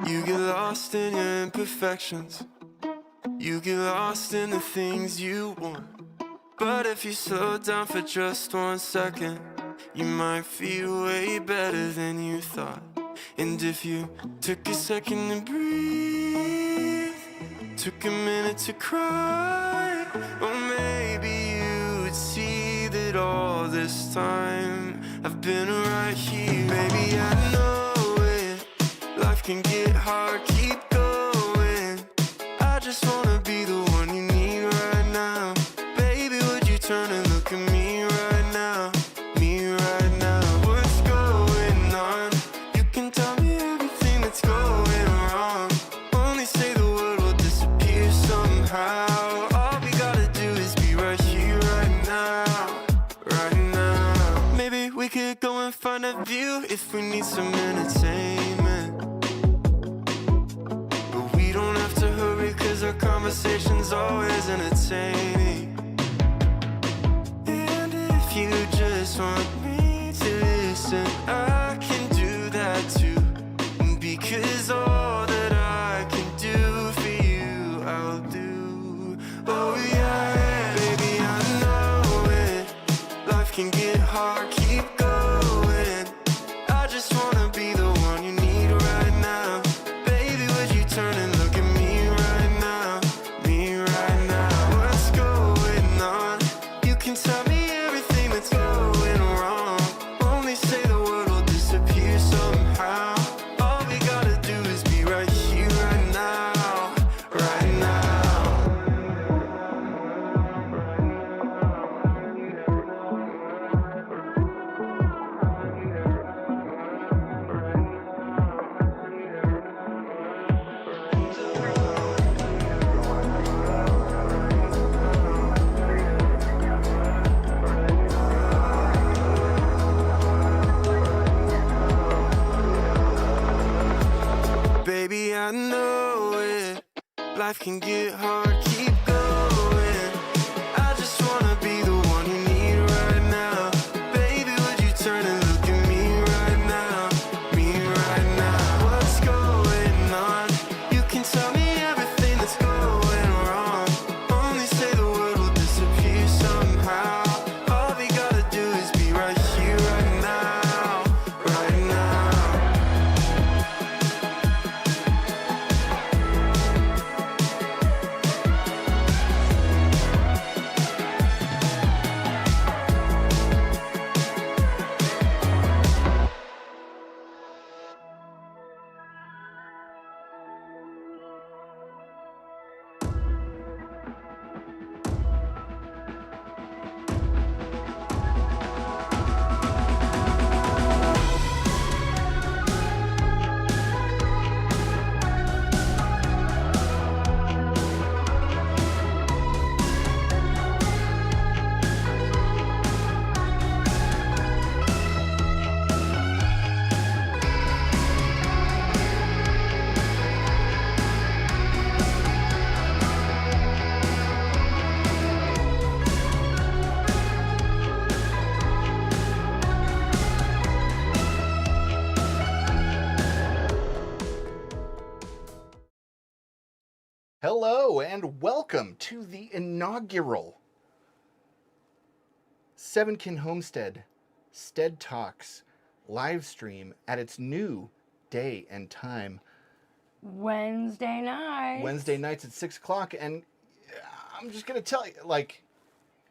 You get lost in your imperfections. You get lost in the things you want. But if you slow down for just 1 second, you might feel way better than you thought. And if you took a second to breathe, took a minute to cry, or maybe you would see that all this time I've been right here. Baby, I know it, life can get hard, keep going. I just wanna be the one you need right now. Baby, would you turn and look at me right now? Me right now. What's going on? You can tell me everything that's going wrong. Only say the word will disappear somehow. All we gotta do is be right here, right now. Right now. Maybe we could go and find a view if we need some entertainment. But we don't have to hurry, cause our conversation's always entertaining. And if you just want me to listen, I can do that too. Because all that I can do for you, I'll do. Oh yeah, baby, I know it. Life can get hard, keep going. I just wanna be the one you need right now. Baby, would you turn and look at me right now? Me right now. What's going on? You can tell me everything that's going wrong. Only say the word will disappear somehow. All we gotta do is be right here, right now. Right now. Baby, I know it. Life can get hard, keep going. I just wanna be the one you need right now. Baby, would you turn and look at me right now? Me right now. What's going on? You can tell me everything that's going wrong. Only say the word will disappear somehow. All we gotta do is be right here, right now. Right now. Hello and welcome to the inaugural Kin Homestead sTEaD Talks live stream at its new day and time. Wednesday night. Wednesday nights at 6 o'clock, and I'm just going to tell you, like,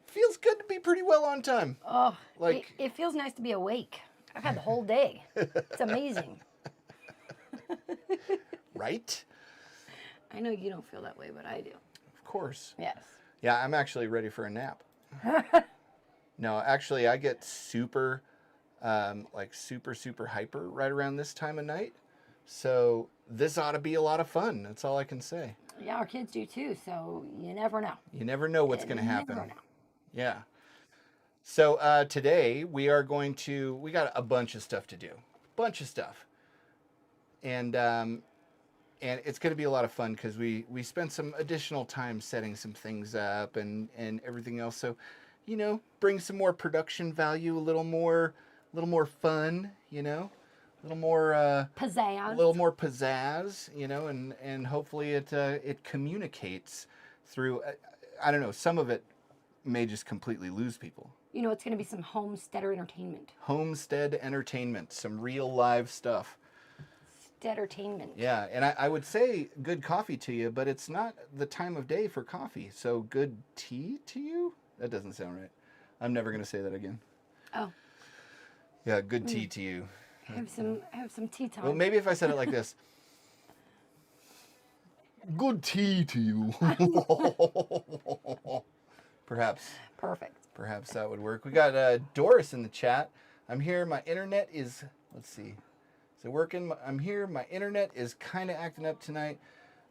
feels good to be pretty well on time. Oh, like it feels nice to be awake. I've had the whole day. It's amazing. Right? I know you don't feel that way, but I do. Of course. Yes. Yeah, I'm actually ready for a nap. No, actually, I get super hyper right around this time of night. So this ought to be a lot of fun. That's all I can say. Yeah, our kids do too, so you never know. You never know what's going to happen. Never know. Yeah. So today we got a bunch of stuff to do. Bunch of stuff. And it's going to be a lot of fun because we spent some additional time setting some things up and everything else. So, you know, bring some more production value, a little more fun, you know. little more a Pizzazz. little more pizzazz, you know, and hopefully it communicates through. I don't know. Some of it may just completely lose people. You know, it's going to be some homesteader entertainment. Homestead entertainment, some real live stuff. Entertainment. Yeah, and I would say good coffee to you, but it's not the time of day for coffee. So good tea to you? That doesn't sound right. I'm never going to say that again. Oh. Yeah, good tea to you. I have some tea time. Well, maybe if I said it like this. Good tea to you. Perhaps. Perfect. Perhaps that would work. We got Doris in the chat. I'm here. My internet is, let's see. Is it working? I'm here. My internet is kind of acting up tonight,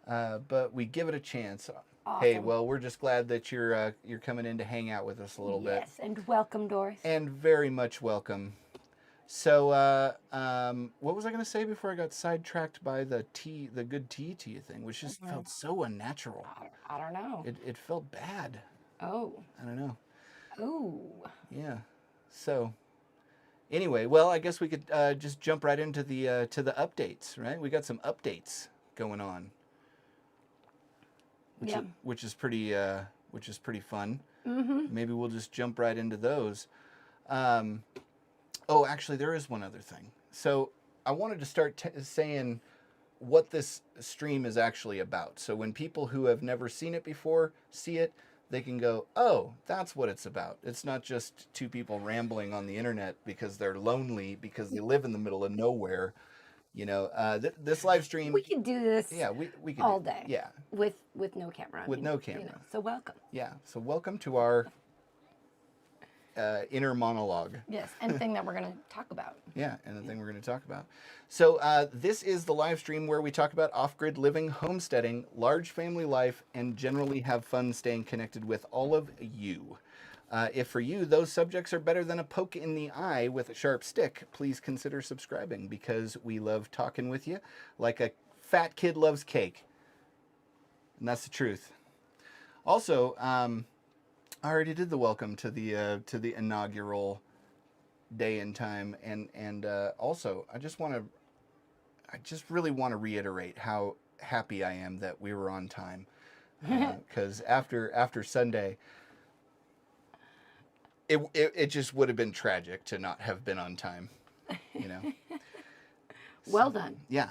but we give it a chance. Awesome. Hey, well, we're just glad that you're coming in to hang out with us a little bit. Yes, and welcome, Doris. And very much welcome. So, what was I going to say before I got sidetracked by the good tea to you thing, which just felt so unnatural. I don't know. It felt bad. Oh. I don't know. Oh. Yeah. So, anyway, well, I guess we could just jump right into the updates, right? We got some updates going on, which is pretty fun. Mm-hmm. Maybe we'll just jump right into those. Oh, actually, there is one other thing. So I wanted to start saying what this stream is actually about. So when people who have never seen it before see it, they can go, oh, that's what it's about. It's not just two people rambling on the internet because they're lonely, because they live in the middle of nowhere. You know, this live stream. We could do this. Yeah, we could all day. Yeah, with no camera. With no camera. You know, so welcome. Yeah, so welcome to our inner monologue. Yes, and the thing that we're going to talk about. Yeah, and the thing we're going to talk about. So this is the live stream where we talk about off-grid living, homesteading, large family life, and generally have fun staying connected with all of you. If for you those subjects are better than a poke in the eye with a sharp stick, please consider subscribing because we love talking with you like a fat kid loves cake. And that's the truth. Also, I already did the welcome to the inaugural day and time, and also I just really want to reiterate how happy I am that we were on time, because after Sunday, it just would have been tragic to not have been on time, you know. Well done. Yeah.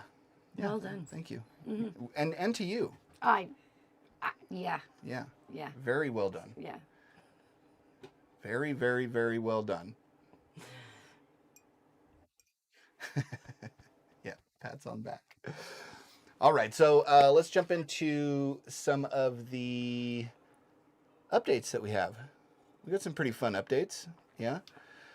Well done. Thank you, Mm-hmm. and to you. Yeah. Yeah. Yeah. Very well done. Yeah. Very, very, very well done. Yeah, pats on back. All right, so let's jump into some of the updates that we have. We got some pretty fun updates, yeah.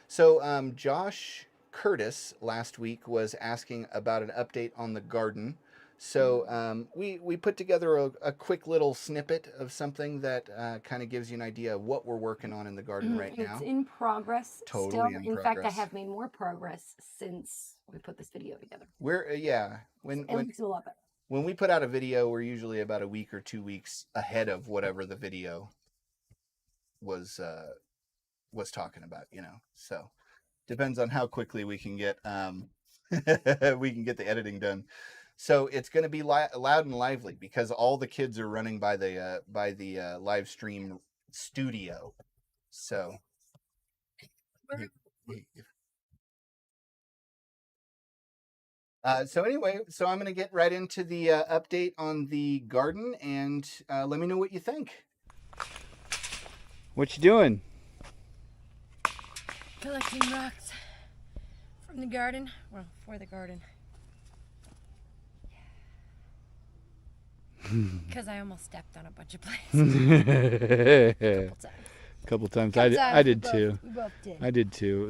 So Josh Curtis last week was asking about an update on the garden. So we put together a quick little snippet of something that kind of gives you an idea of what we're working on in the garden right now. It's in progress. Totally still. in fact, I progress. have made more progress since we put this video together. We're It looks a lot better. when we put out a video, we're usually about a week or 2 weeks ahead of whatever the video was talking about, you know. So depends on how quickly we can get we can get the editing done. So it's going to be loud and lively because all the kids are running by the live stream studio. So anyway, so I'm going to get right into the update on the garden, and let me know what you think. What you doing? Collecting rocks from the garden. Well, for the garden. Because I almost stepped on a bunch of places. Couple times. Couple I did times. too. We both did. I did too. It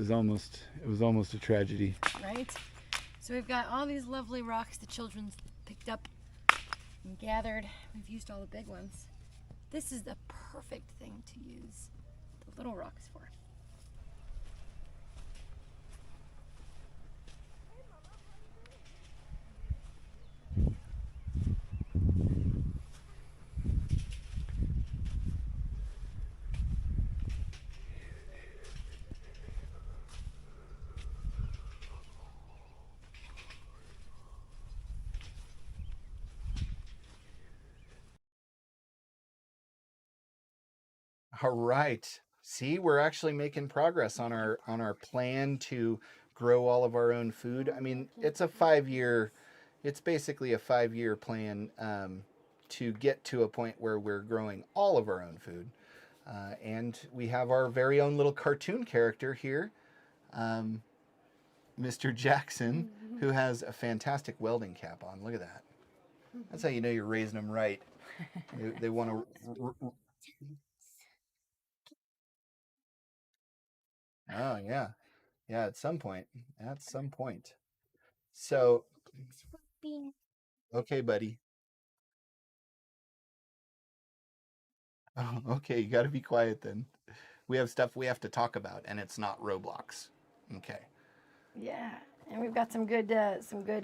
was almost a tragedy. Right? So we've got all these lovely rocks the children picked up and gathered. We've used all the big ones. This is the perfect thing to use the little rocks for. All right. See, we're actually making progress on our plan to grow all of our own food. I mean, it's basically a 5-year plan to get to a point where we're growing all of our own food. And we have our very own little cartoon character here, Mr. Jackson, who has a fantastic welding cap on. Look at that. That's how you know you're raising them right. They want to. Oh yeah, yeah. At some point. At some point. So, okay, buddy. Oh, okay, you got to be quiet then. We have stuff we have to talk about, and it's not Roblox. Okay. Yeah, and we've got some good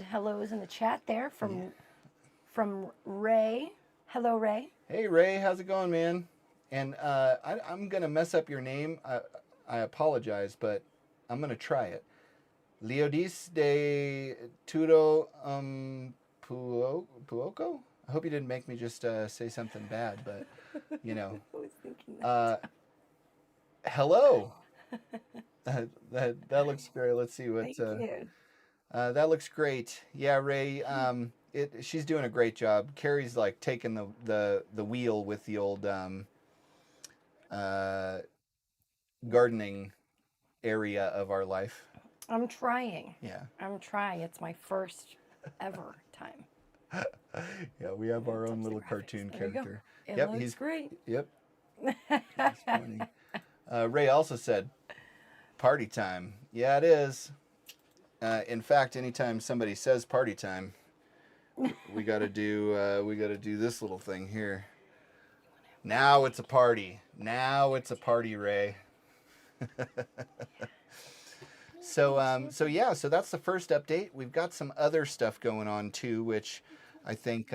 hellos in the chat there from Ray. Hello, Ray. Hey, Ray, how's it going, man? And I'm gonna mess up your name. I apologize, but I'm gonna try it. Leodis de Tudo Puoco? I hope you didn't make me just say something bad, but you know. I was thinking that. Hello. That looks great. Let's see what. Thank you. That looks great. Yeah, Ray. She's doing a great job. Carrie's like taking the wheel with the old gardening area of our life. I'm trying. Yeah. I'm trying. It's my first ever time. Yeah, we have our own Touch the little graphics. cartoon There we go. character. It Yep, looks great. Yep. He's funny. Ray also said, "Party time." Yeah, it is. In fact, anytime somebody says party time, we got to do this little thing here. Now it's a party. Now it's a party, Ray. So that's the first update. We've got some other stuff going on too, which I think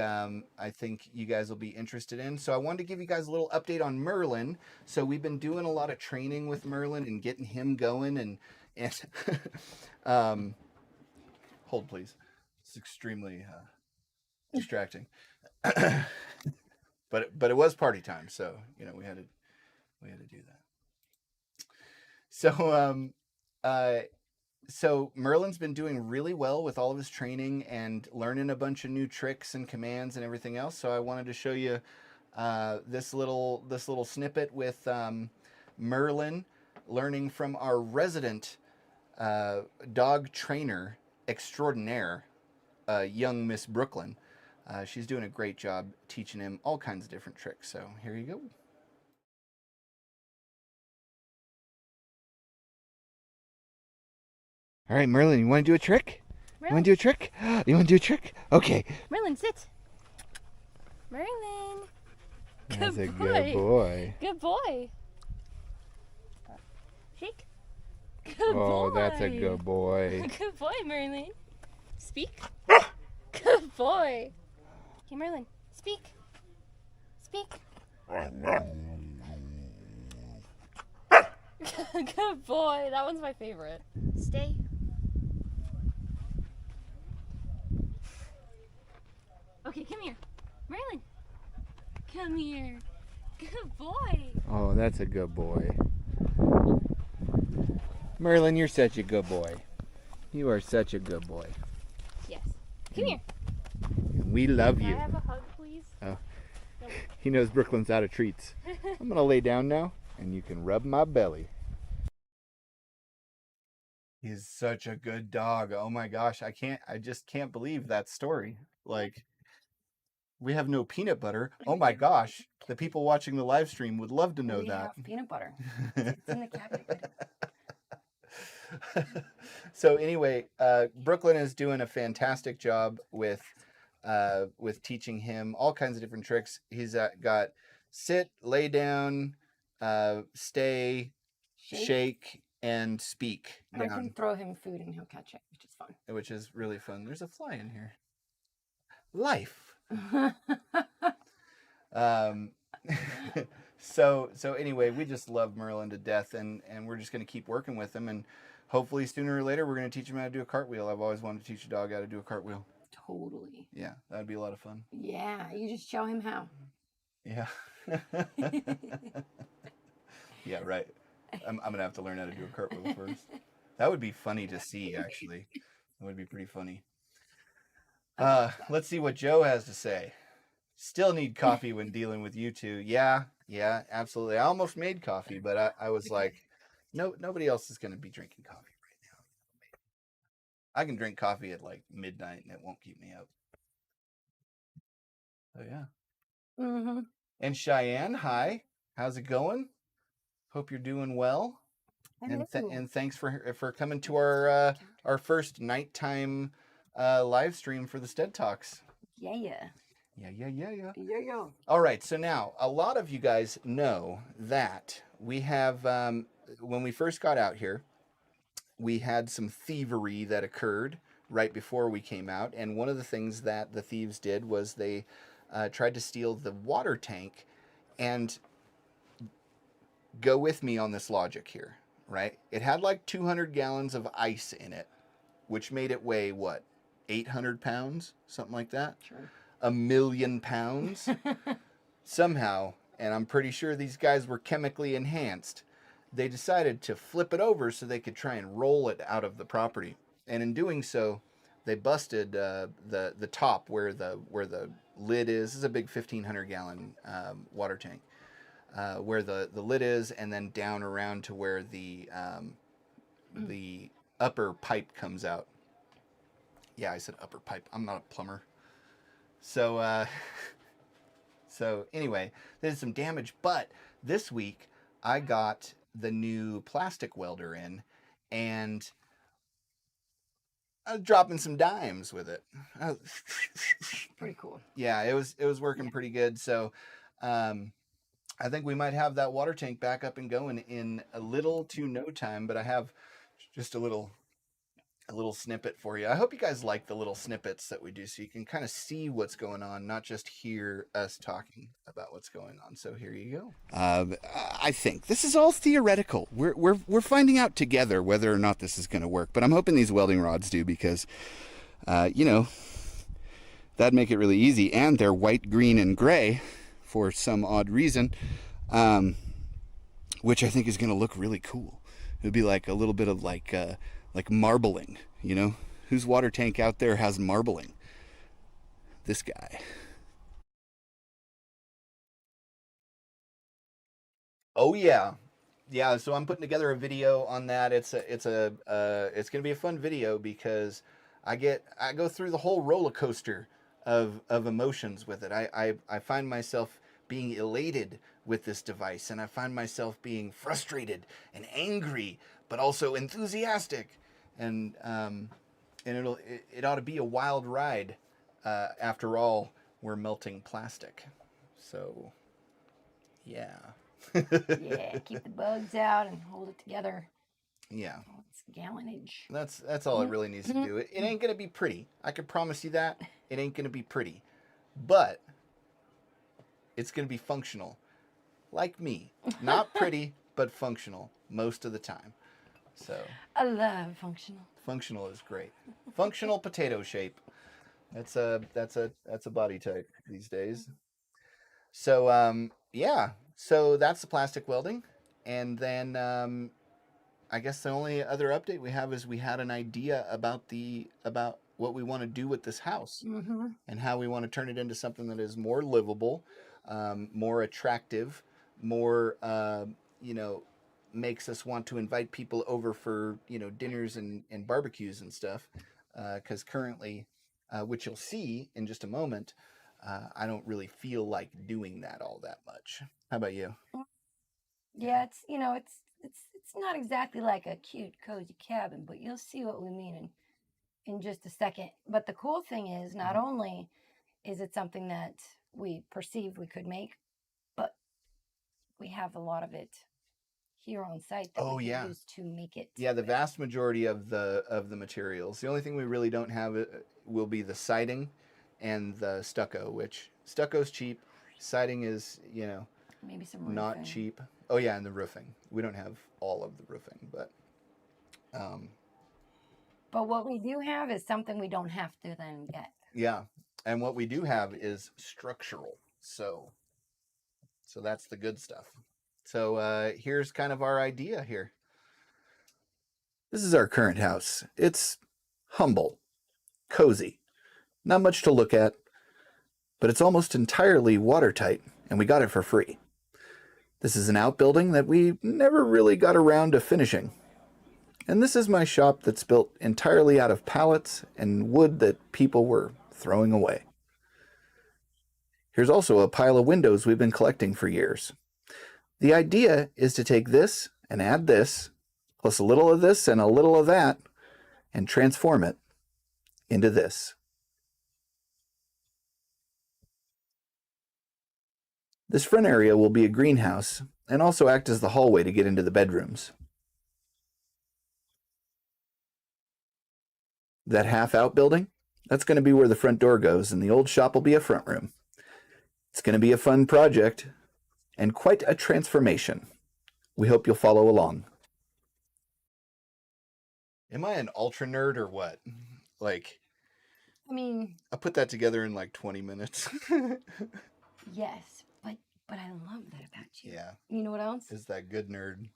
you guys will be interested in. So I wanted to give you guys a little update on Merlin. So we've been doing a lot of training with Merlin and getting him going and hold please. It's extremely distracting. But it was party time, so you know we had to do that. So Merlin's been doing really well with all of his training and learning a bunch of new tricks and commands and everything else. So I wanted to show you this little snippet with Merlin learning from our resident dog trainer extraordinaire, young Miss Brooklyn. She's doing a great job teaching him all kinds of different tricks. So here you go. All right, Merlin, you want to do a trick? Merlin. You want to do a trick? You want to do a trick? Okay. Merlin, sit. Merlin. That's a good boy. Good boy. Shake. Good Oh, boy. that's a good boy. Good boy, Merlin. Speak. Good boy. Okay, Merlin, speak. Speak. Good boy. That one's my favorite. Stay. Okay, come here. Merlin. Come here. Good boy. Oh, that's a good boy. Merlin, you're such a good boy. You are such a good boy. Yes. Come here. We love Can you. I have a hug, please? Oh. No. He knows Brooklyn's out of treats. I'm going to lay down now, and you can rub my belly. He's such a good dog. Oh my gosh, I just can't believe that story. Like, we have no peanut butter. Oh my gosh, the people watching the live stream would love to know We that. have peanut butter. It's in the cabinet. So anyway, Brooklyn is doing a fantastic job with teaching him all kinds of different tricks. He's got sit, lay down, stay, shake, and speak And I down, can throw him food and he'll catch it, which is fun. which is really fun. There's a fly in here. Life. So anyway, we just love Merlin to death, and we're just going to keep working with him, and hopefully sooner or later we're going to teach him how to do a cartwheel. I've always wanted to teach a dog how to do a cartwheel. Totally. Yeah, that'd be a lot of fun. Yeah, you just show him how. Yeah. Yeah, right. I'm gonna have to learn how to do a cartwheel first. That would be funny to see, actually. That would be pretty funny. Let's see what Joe has to say. Still need coffee when dealing with you two. Yeah, absolutely. I almost made coffee, but I was like, no, nobody else is gonna be drinking coffee right now. I can drink coffee at like midnight and it won't keep me up. Oh yeah. Mm-hmm. And Cheyenne, hi. How's it going? Hope you're doing well. And thanks for coming to our first nighttime live stream for the sTEaD Talks. Yeah. Yeah. All right, so now a lot of you guys know that we have when we first got out here, we had some thievery that occurred right before we came out, and one of the things that the thieves did was they tried to steal the water tank. And go with me on this logic here, right? It had like 200 gallons of ice in it, which made it weigh what, 800 pounds, something like that. Sure. 1,000,000 pounds. Somehow, and I'm pretty sure these guys were chemically enhanced, they decided to flip it over so they could try and roll it out of the property. And in doing so, they busted the top where the lid is. This is a big 1,500 gallon water tank. Where the lid is, and then down around to where the upper pipe comes out. Yeah, I said upper pipe. I'm not a plumber. So so anyway, there's some damage. But this week I got the new plastic welder in, and I was dropping some dimes with it. Pretty cool. Yeah, it was working pretty good. So I think we might have that water tank back up and going in a little to no time, but I have just a little snippet for you. I hope you guys like the little snippets that we do so you can kind of see what's going on, not just hear us talking about what's going on. So here you go. I think this is all theoretical. We're finding out together whether or not this is going to work, but I'm hoping these welding rods do because, that'd make it really easy. And they're white, green, and gray for some odd reason, which I think is going to look really cool. It would be like a little bit of like marbling, Whose water tank out there has marbling? This guy. Oh yeah. Yeah, so I'm putting together a video on that. It's going to be a fun video because I go through the whole roller coaster of emotions with it. I find myself being elated with this device, and I find myself being frustrated and angry, but also enthusiastic, and it ought to be a wild ride. After all, we're melting plastic, so yeah. Yeah, keep the bugs out and hold it together. Yeah. Oh, it's gallonage. That's all it really needs to do. It ain't gonna be pretty. I can promise you that. It ain't gonna be pretty, but it's gonna be functional, like me. Not pretty, but functional most of the time. So I love functional. Functional is great. Functional potato shape. That's a body type these days. So yeah. So that's the plastic welding, and then I guess the only other update we have is we had an idea about what we want to do with this house, and how we want to turn it into something that is more livable, more attractive, more makes us want to invite people over for dinners and barbecues and stuff. Because currently, which you'll see in just a moment, I don't really feel like doing that all that much. How about you? Yeah, it's not exactly like a cute cozy cabin, but you'll see what we mean in just a second. But the cool thing is, not only is it something that we perceived we could make, but we have a lot of it here on site that we can use to make it. Yeah, the vast majority of the materials. The only thing we really don't have will be the siding and the stucco, which stucco's cheap. Siding is, maybe some roofing. Not cheap. Oh yeah, and the roofing. We don't have all of the roofing, but what we do have is something we don't have to then get. Yeah. And what we do have is structural. So that's the good stuff. So here's kind of our idea here. This is our current house. It's humble, cozy, not much to look at, but it's almost entirely watertight, and we got it for free. This is an outbuilding that we never really got around to finishing. And this is my shop that's built entirely out of pallets and wood that people were throwing away. Here's also a pile of windows we've been collecting for years. The idea is to take this and add this, plus a little of this and a little of that, and transform it into this. This front area will be a greenhouse and also act as the hallway to get into the bedrooms. That half outbuilding, that's going to be where the front door goes, and the old shop will be a front room. It's going to be a fun project and quite a transformation. We hope you'll follow along. Am I an ultra nerd or what? Like, I mean, I put that together in like 20 minutes. yes, but I love that about you. Yeah. You know what else? Is that good nerd?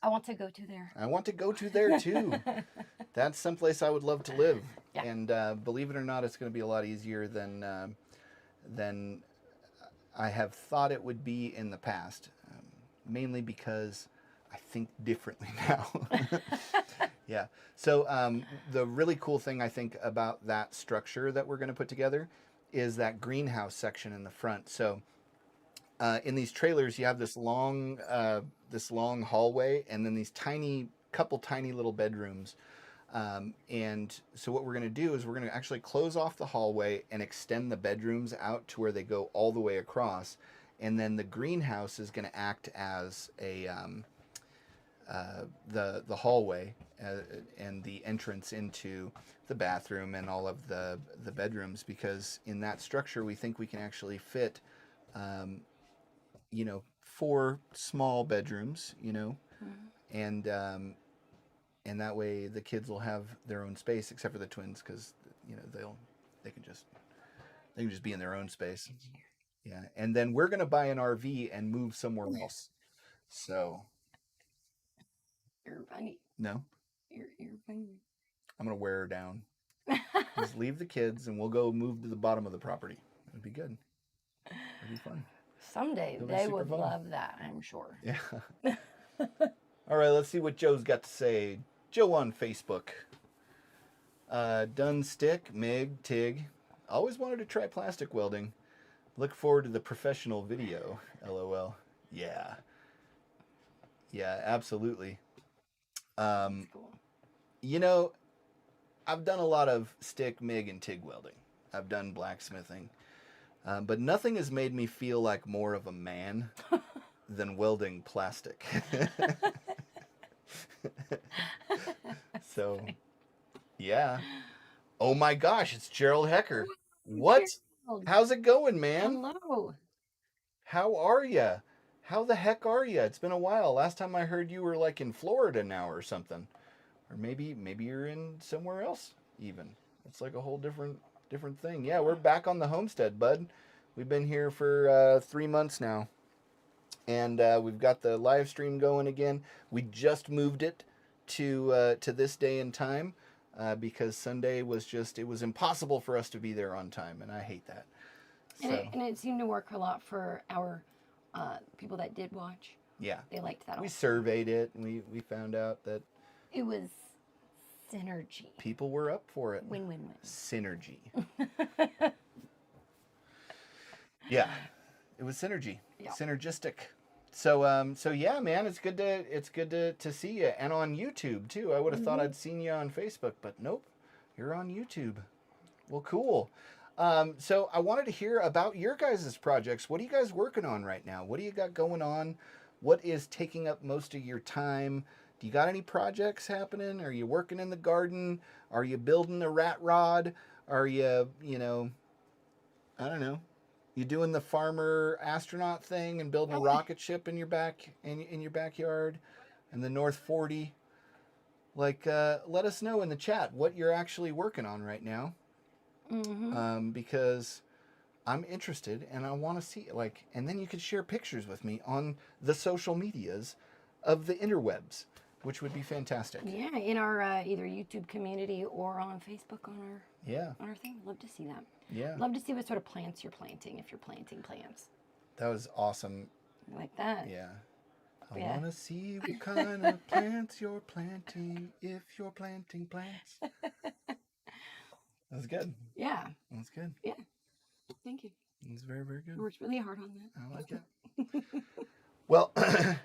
I want to go to there. I want to go to there too. That's someplace I would love to live. Yeah. And believe it or not, it's going to be a lot easier than I have thought it would be in the past. Mainly because I think differently now. Yeah. So the really cool thing I think about that structure that we're going to put together is that greenhouse section in the front. So in these trailers, you have this long hallway, and then these couple tiny little bedrooms. And so what we're going to do is we're going to actually close off the hallway and extend the bedrooms out to where they go all the way across. And then the greenhouse is going to act as the hallway and the entrance into the bathroom and all of the bedrooms, because in that structure we think we can actually fit 4 small bedrooms, and that way the kids will have their own space, except for the twins, because they can just be in their own space. Yeah, and then we're gonna buy an RV and move somewhere else. So You're funny. no, You're funny. I'm gonna wear her down. Just leave the kids, and we'll go move to the bottom of the property. It'd be good. It'd be fun. Someday It'll be they super would fun. love that, I'm sure. Yeah. All right, let's see what Joe's got to say. Joe on Facebook. Done stick, MIG, TIG. Always wanted to try plastic welding. Look forward to the professional video. LOL. Yeah. Yeah, absolutely. That's cool. I've done a lot of stick, MIG, and TIG welding. I've done blacksmithing. But nothing has made me feel like more of a man than welding plastic. So, yeah. Oh my gosh, it's Gerald Hecker. What? Gerald. How's it going, man? Hello. How are ya? How the heck are ya? It's been a while. Last time I heard you were like in Florida now or something. Or maybe you're in somewhere else even. It's like a whole different thing. Yeah, we're back on the homestead, bud. We've been here for 3 months now. And we've got the live stream going again. We just moved it to this day and time because Sunday was it was impossible for us to be there on time, and I hate that. So, And it seemed to work a lot for our people that did watch. yeah, They liked that. we Also. surveyed it, and we found out that It was synergy. people were up for it. Win-win-win. Synergy. Yeah, it was synergy. Yeah. Synergistic. So yeah, man, it's good to see you, and on YouTube too. I would have thought I'd seen you on Facebook, but nope, you're on YouTube. Well, cool. So I wanted to hear about your guys' projects. What are you guys working on right now? What do you got going on? What is taking up most of your time? Do you got any projects happening? Are you working in the garden? Are you building a rat rod? Are you, I don't know. You doing the farmer astronaut thing and building a rocket ship in your backyard and the North 40? Like, let us know in the chat what you're actually working on right now. Mm-hmm. Because I'm interested and I want to see it. Like, and then you could share pictures with me on the social medias of the interwebs, which would be fantastic. Yeah, in our either YouTube community or on Facebook on our thing. Love to see that. Yeah. Love to see what sort of plants you're planting if you're planting plants. That was awesome. Like that. Yeah. I Yeah. want to see what kind of plants you're planting if you're planting plants. That was good. Yeah. That was good. Yeah. Thank you. It was very, very good. You worked really hard on that. I like it. Well,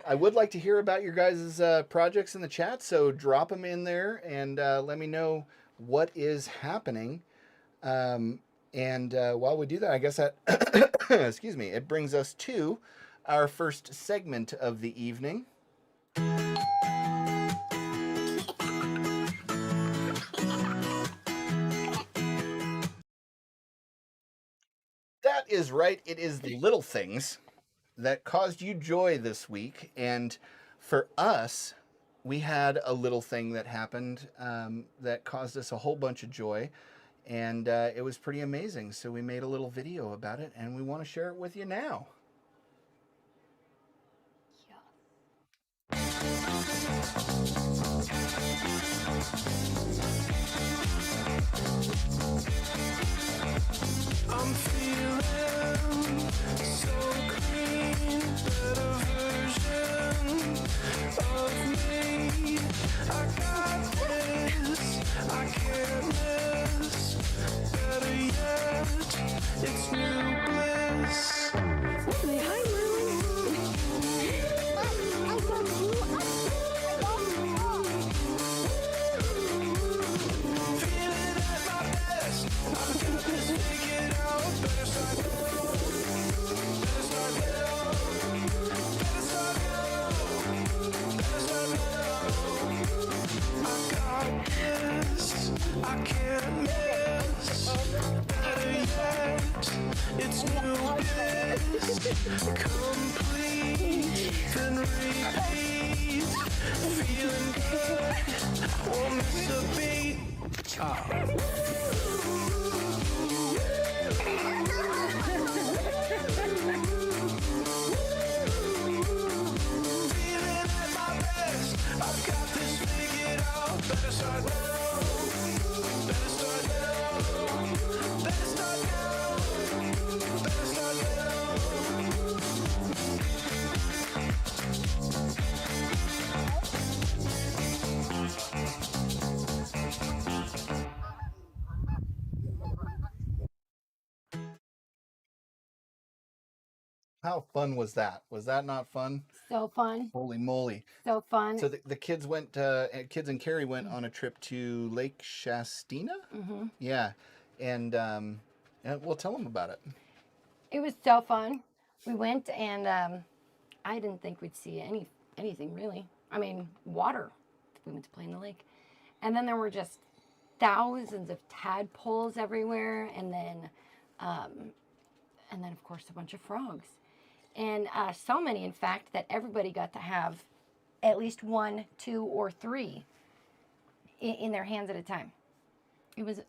I would like to hear about your guys' projects in the chat, so drop them in there and let me know what is happening. And while we do that, I guess that, excuse me, it brings us to our first segment of the evening. That is right. It is the little things that caused you joy this week. And for us, we had a little thing that happened that caused us a whole bunch of joy. And it was pretty amazing. So we made a little video about it and we want to share it with you now. I'm feeling so clean, better version of me. I got this, I can't miss. Better yet, it's new bliss. Say hi, Feeling at my best, I've got this figured out. Better start now, better start now, better start now, better start now. I got this, I can't miss. Better yet, it's new bliss. Complete, then repeat. Feeling good, won't miss a beat. Feeling at my best, I've got this figured out. Better start now, better start now, better start now, better start How fun was that? Was that not fun? so fun. Holy moly. So fun. So the kids went, kids and Carrie went on a trip to Lake Shastina? Mm-hmm. Yeah. And we'll tell them about it. It was so fun. We went and I didn't think we'd see anything really. I mean, water. We went to play in the lake. And then there were just thousands of tadpoles everywhere. And then of course, a bunch of frogs. And so many, in fact, that everybody got to have at least 1, 2, or 3 in their hands at a time. It was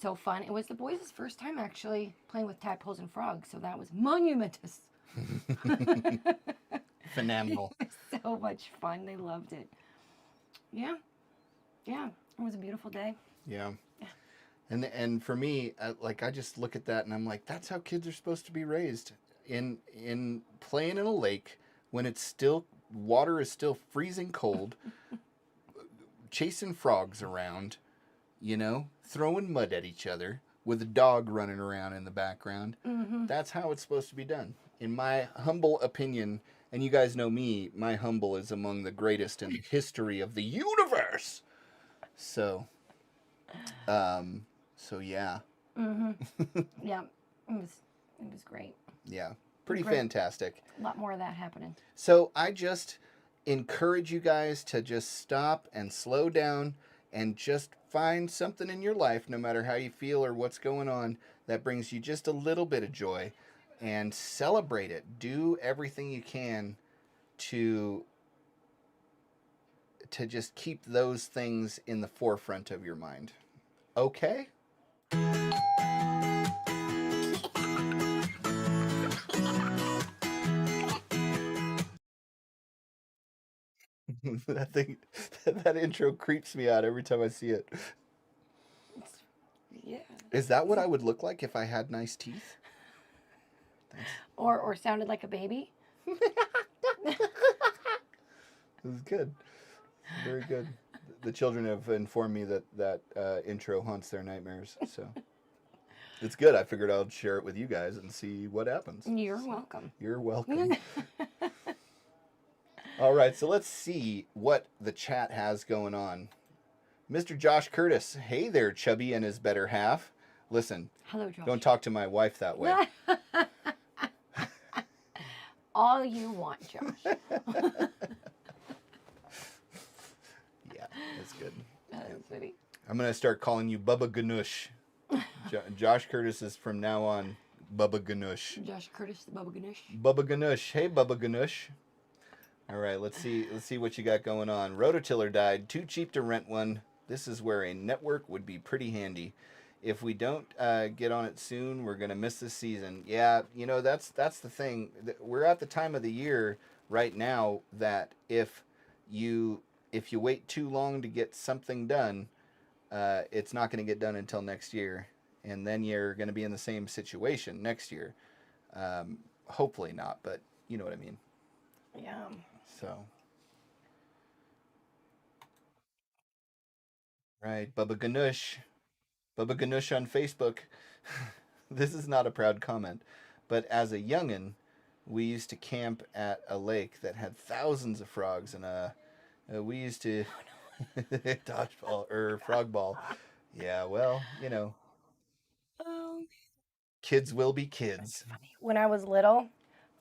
so fun. It was the boys' first time actually playing with tadpoles and frogs, so that was monumentous. Phenomenal. So much fun. They loved it. Yeah. Yeah. It was a beautiful day. Yeah. And for me, like I just look at that and I'm like, that's how kids are supposed to be raised. In playing in a lake when it's still water is still freezing cold, chasing frogs around, you know, throwing mud at each other with a dog running around in the background. Mm-hmm. That's how it's supposed to be done. In my humble opinion, and you guys know me, my humble is among the greatest in the history of the universe. So yeah. Mm-hmm. Yeah. It was great. Yeah. Pretty Great. Fantastic. A lot more of that happening. So I just encourage you guys to just stop and slow down and just find something in your life, no matter how you feel or what's going on, that brings you just a little bit of joy, and celebrate it. Do everything you can to just keep those things in the forefront of your mind. Okay? That thing, that intro creeps me out every time I see it. Yeah. Is that what I would look like if I had nice teeth? Or sounded like a baby. This is good. Very good. The children have informed me that intro haunts their nightmares, so it's good. I figured I'd share it with you guys and see what happens. You're welcome. You're welcome. All right, so let's see what the chat has going on. Mr. Josh Curtis, hey there, Chubby and his better half. Listen, Hello, Josh. don't talk to my wife that way. All you want, Josh. Yeah, that's good. That's funny. I'm going to start calling you Bubba Ganoush. Josh Curtis is from now on Bubba Ganoush. Josh Curtis, the Bubba Ganoush. Bubba Ganoush. Hey, Bubba Ganoush. All right, let's see what you got going on. Rototiller died. Too cheap to rent one. This is where a network would be pretty handy. If we don't get on it soon, we're gonna miss this season. Yeah, you know that's the thing. We're at the time of the year right now that if you wait too long to get something done, it's not going to get done until next year, and then you're going to be in the same situation next year. Hopefully not, but you know what I mean. Yeah. So, right, Bubba Ganoush on Facebook. This is not a proud comment, but as a youngin', we used to camp at a lake that had thousands of frogs, and we used to dodgeball or frog ball. Yeah, well, you know, kids will be kids. When I was little,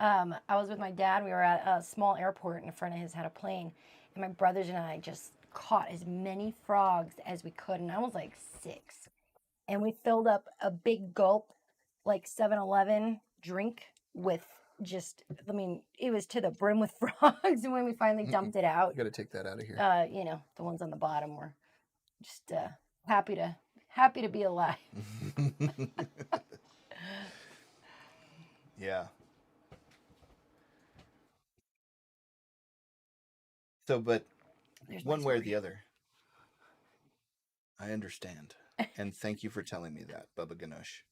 I was with my dad. We were at a small airport, and a friend of his had a plane, and my brothers and I just caught as many frogs as we could, and I was like 6, and we filled up a big gulp, like 7-Eleven drink with just, I mean, it was to the brim with frogs, and when we finally dumped it out, Got to take that out of here. you know, the ones on the bottom were just happy to be alive. Yeah. So, but There's my one way or story. the other, I understand. And thank you for telling me that, Bubba Ganoush.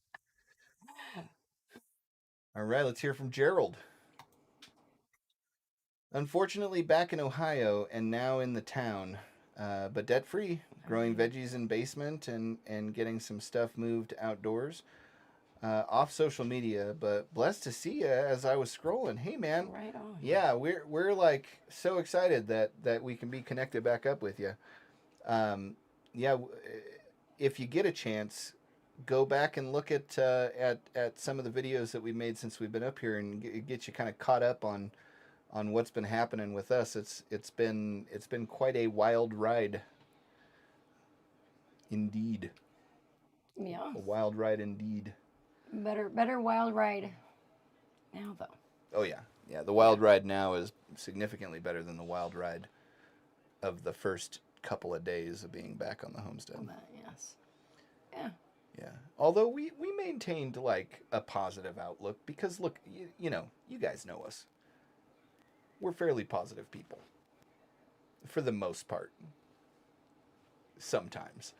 All right, let's hear from Gerald. Unfortunately, back in Ohio and now in the town, but debt-free, growing veggies in basement and getting some stuff moved outdoors. Off social media, but blessed to see you as I was scrolling. Hey, man. Right on. Yeah, we're like so excited that we can be connected back up with you. Yeah, if you get a chance, go back and look at some of the videos that we made since we've been up here and get you kind of caught up on what's been happening with us. It's been quite a wild ride. Indeed. Yeah. A wild ride indeed. Better wild ride now, though. Oh yeah. Yeah, the wild ride now is significantly better than the wild ride of the first couple of days of being back on the homestead. Yes. Yeah. Yeah. Although we maintained like a positive outlook because look, you know, you guys know us. We're fairly positive people. For the most part. Sometimes.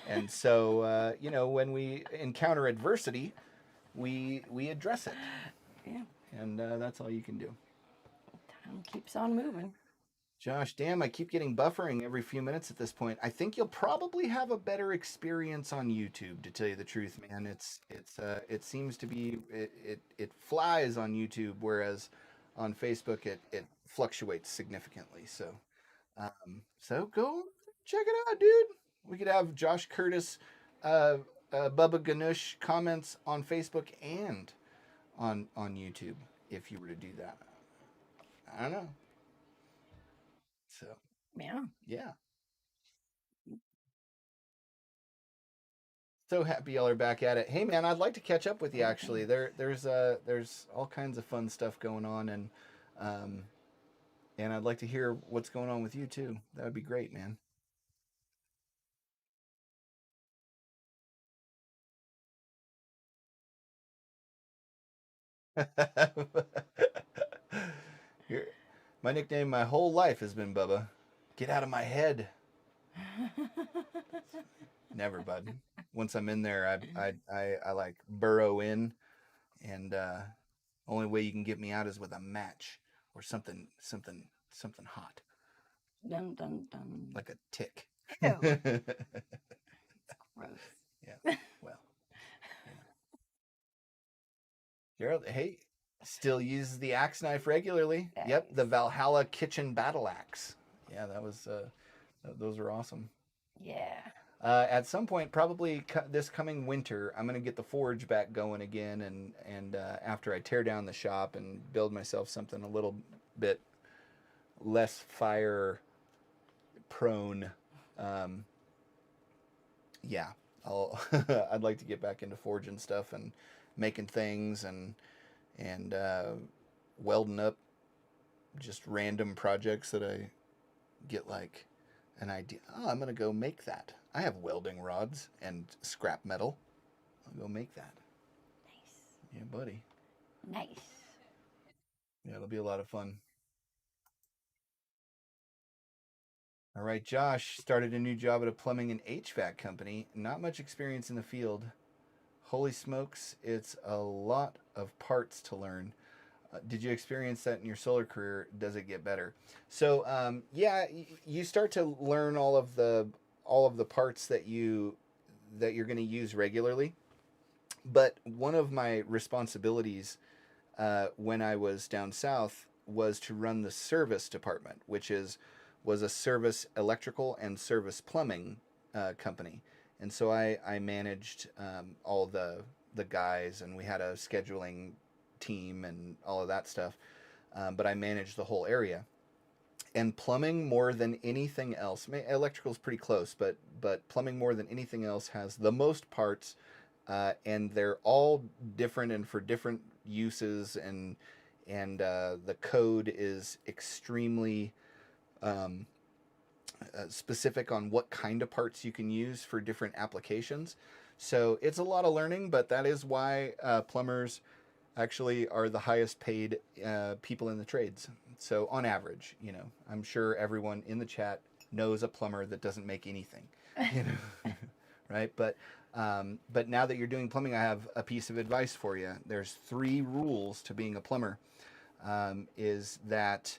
And so, you know, when we encounter adversity, we address it. Yeah. And that's all you can do. Time keeps on moving. Josh, damn, I keep getting buffering every few minutes at this point. I think you'll probably have a better experience on YouTube, to tell you the truth, man. It seems to be it flies on YouTube, whereas on Facebook it fluctuates significantly. So go check it out, dude. We could have Josh Curtis, Bubba Ganoush comments on Facebook and on YouTube if you were to do that. I don't know. So yeah. So happy y'all are back at it. Hey man, I'd like to catch up with you actually. There's all kinds of fun stuff going on and I'd like to hear what's going on with you too. That would be great, man. Here, my nickname my whole life has been Bubba. Get out of my head. Never, bud. Once I'm in there, I like burrow in, and only way you can get me out is with a match or something hot, Dun dun dun. like a tick. Ew. Gross. Yeah. Well. Gerald, hey, still uses the axe knife regularly. Nice. Yep, the Valhalla kitchen battle axe. Yeah, that was those are awesome. Yeah. At some point, probably this coming winter, I'm gonna get the forge back going again, and after I tear down the shop and build myself something a little bit less fire prone. Yeah, I'd like to get back into forging stuff and making things and welding up just random projects that I get like an idea. Oh, I'm gonna go make that. I have welding rods and scrap metal. I'll go make that. Nice. Yeah, buddy. Nice. Yeah, it'll be a lot of fun. All right, Josh started a new job at a plumbing and HVAC company. Not much experience in the field. Holy smokes, it's a lot of parts to learn. Did you experience that in your solar career? Does it get better? So yeah, you start to learn all of the parts that you're going to use regularly. But one of my responsibilities when I was down south was to run the service department, which was a service electrical and service plumbing company. And so I managed all the guys, and we had a scheduling team and all of that stuff. But I managed the whole area. And plumbing, more than anything else, electrical is pretty close, but plumbing more than anything else has the most parts, and they're all different and for different uses, and the code is extremely specific on what kind of parts you can use for different applications. So it's a lot of learning, but that is why plumbers actually are the highest paid people in the trades. So on average, you know, I'm sure everyone in the chat knows a plumber that doesn't make anything, you know, right? But now that you're doing plumbing, I have a piece of advice for you. There's 3 rules to being a plumber. Is that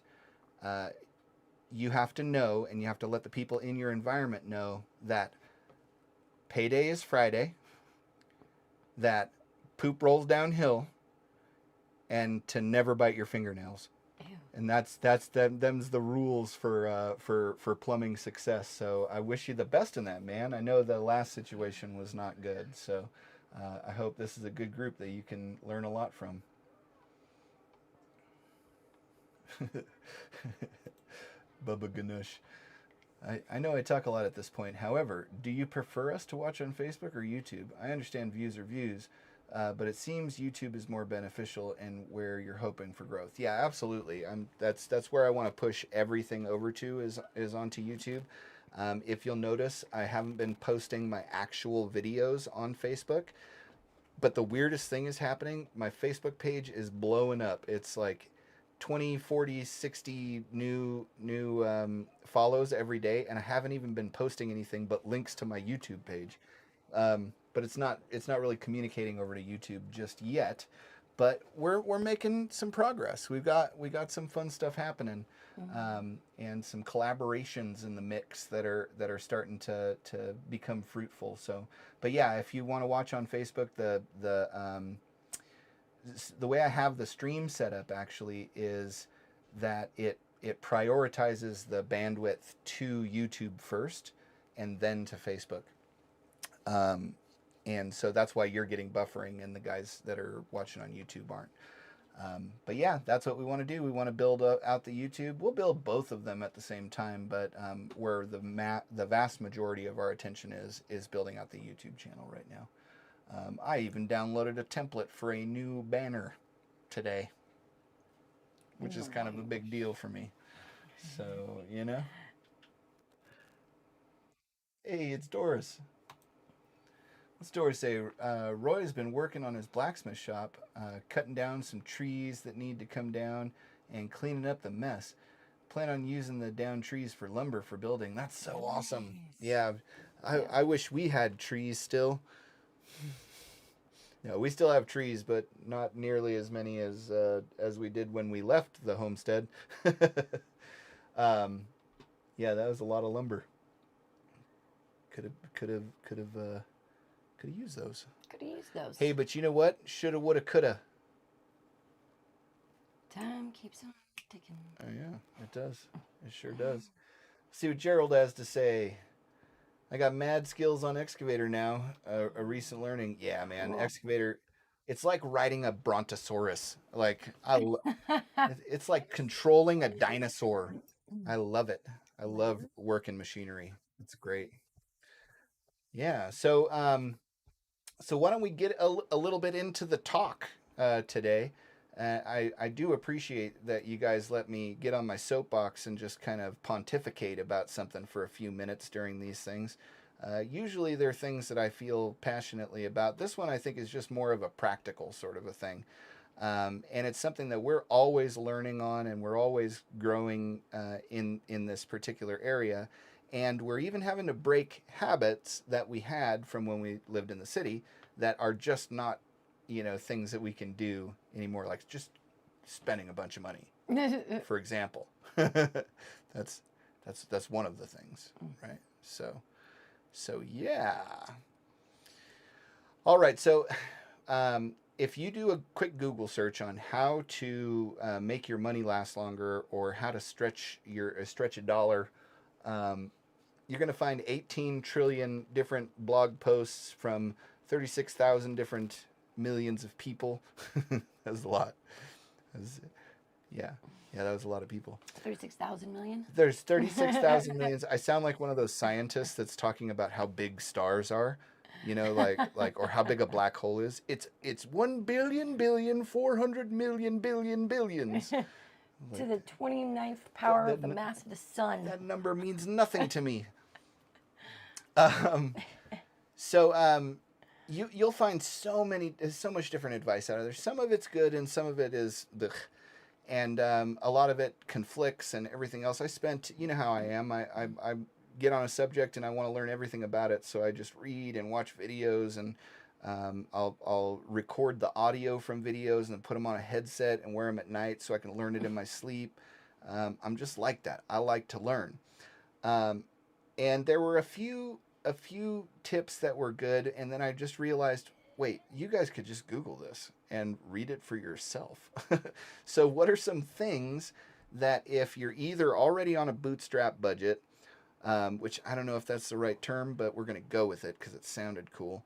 you have to know, and you have to let the people in your environment know, that payday is Friday, that poop rolls downhill, and to never bite your fingernails. Ew. And them's the rules for plumbing success. So I wish you the best in that, man. I know the last situation was not good, so I hope this is a good group that you can learn a lot from. Bubba Ganoush. I know I talk a lot at this point. However, do you prefer us to watch on Facebook or YouTube? I understand views are views, but it seems YouTube is more beneficial and where you're hoping for growth. Yeah, absolutely. That's where I want to push everything over to is onto YouTube. If you'll notice, I haven't been posting my actual videos on Facebook, but the weirdest thing is happening. My Facebook page is blowing up. It's like 20, 40, 60 new follows every day, and I haven't even been posting anything but links to my YouTube page. But it's not really communicating over to YouTube just yet. But we're making some progress. We got some fun stuff happening, and some collaborations in the mix that are starting to become fruitful. So, but yeah, if you want to watch on Facebook, the way I have the stream set up actually is that it prioritizes the bandwidth to YouTube first and then to Facebook. And so that's why you're getting buffering and the guys that are watching on YouTube aren't. But yeah, that's what we want to do. We want to build out the YouTube. We'll build both of them at the same time, but where the vast majority of our attention is building out the YouTube channel right now. I even downloaded a template for a new banner today, which is kind of a big deal for me. So, you know. Hey, it's Doris. What's Doris say? Roy's been working on his blacksmith shop, cutting down some trees that need to come down and cleaning up the mess. plan on using the down trees for lumber for building. That's so awesome. Nice. Yeah, I wish we had trees still. No, we still have trees, but not nearly as many as we did when we left the homestead. Yeah, that was a lot of lumber. Could have used those. Could have used those. Hey, but you know what? Shoulda, woulda, coulda. Time keeps on ticking. Oh yeah, it does. It sure does. See what Gerald has to say. I got mad skills on excavator now. A recent learning. Yeah, man, Cool. excavator. It's like riding a brontosaurus. Like it's like controlling a dinosaur. I love it. I love working machinery. It's great. Yeah. So why don't we get a little bit into the talk today? I do appreciate that you guys let me get on my soapbox and just kind of pontificate about something for a few minutes during these things. Usually they're things that I feel passionately about. This one I think is just more of a practical sort of a thing. And it's something that we're always learning on, and we're always growing in this particular area. And we're even having to break habits that we had from when we lived in the city that are just not, things that we can do anymore, like just spending a bunch of money, for example. That's one of the things, right? So yeah. All right. So if you do a quick Google search on how to make your money last longer, or how to stretch a dollar, you're going to find 18 trillion different blog posts from 36,000 different millions of people. That was a lot. Yeah, that was a lot of people. 36,000 million? There's 36,000 millions. I sound like one of those scientists that's talking about how big stars are, or how big a black hole is. It's 1 billion billion 400 million billion billions. To the 29th power of the mass of the sun. That number means nothing to me. You'll find so much different advice out of there. Some of it's good and some of it is and a lot of it conflicts and everything else. I spent, you know how I am. I get on a subject and I want to learn everything about it, so I just read and watch videos, and I'll record the audio from videos and put them on a headset and wear them at night so I can learn it in my sleep. I'm just like that. I like to learn. And there were a few tips that were good, and then I just realized, wait, you guys could just Google this and read it for yourself. So what are some things that, if you're either already on a bootstrap budget, which I don't know if that's the right term, but we're going to go with it because it sounded cool,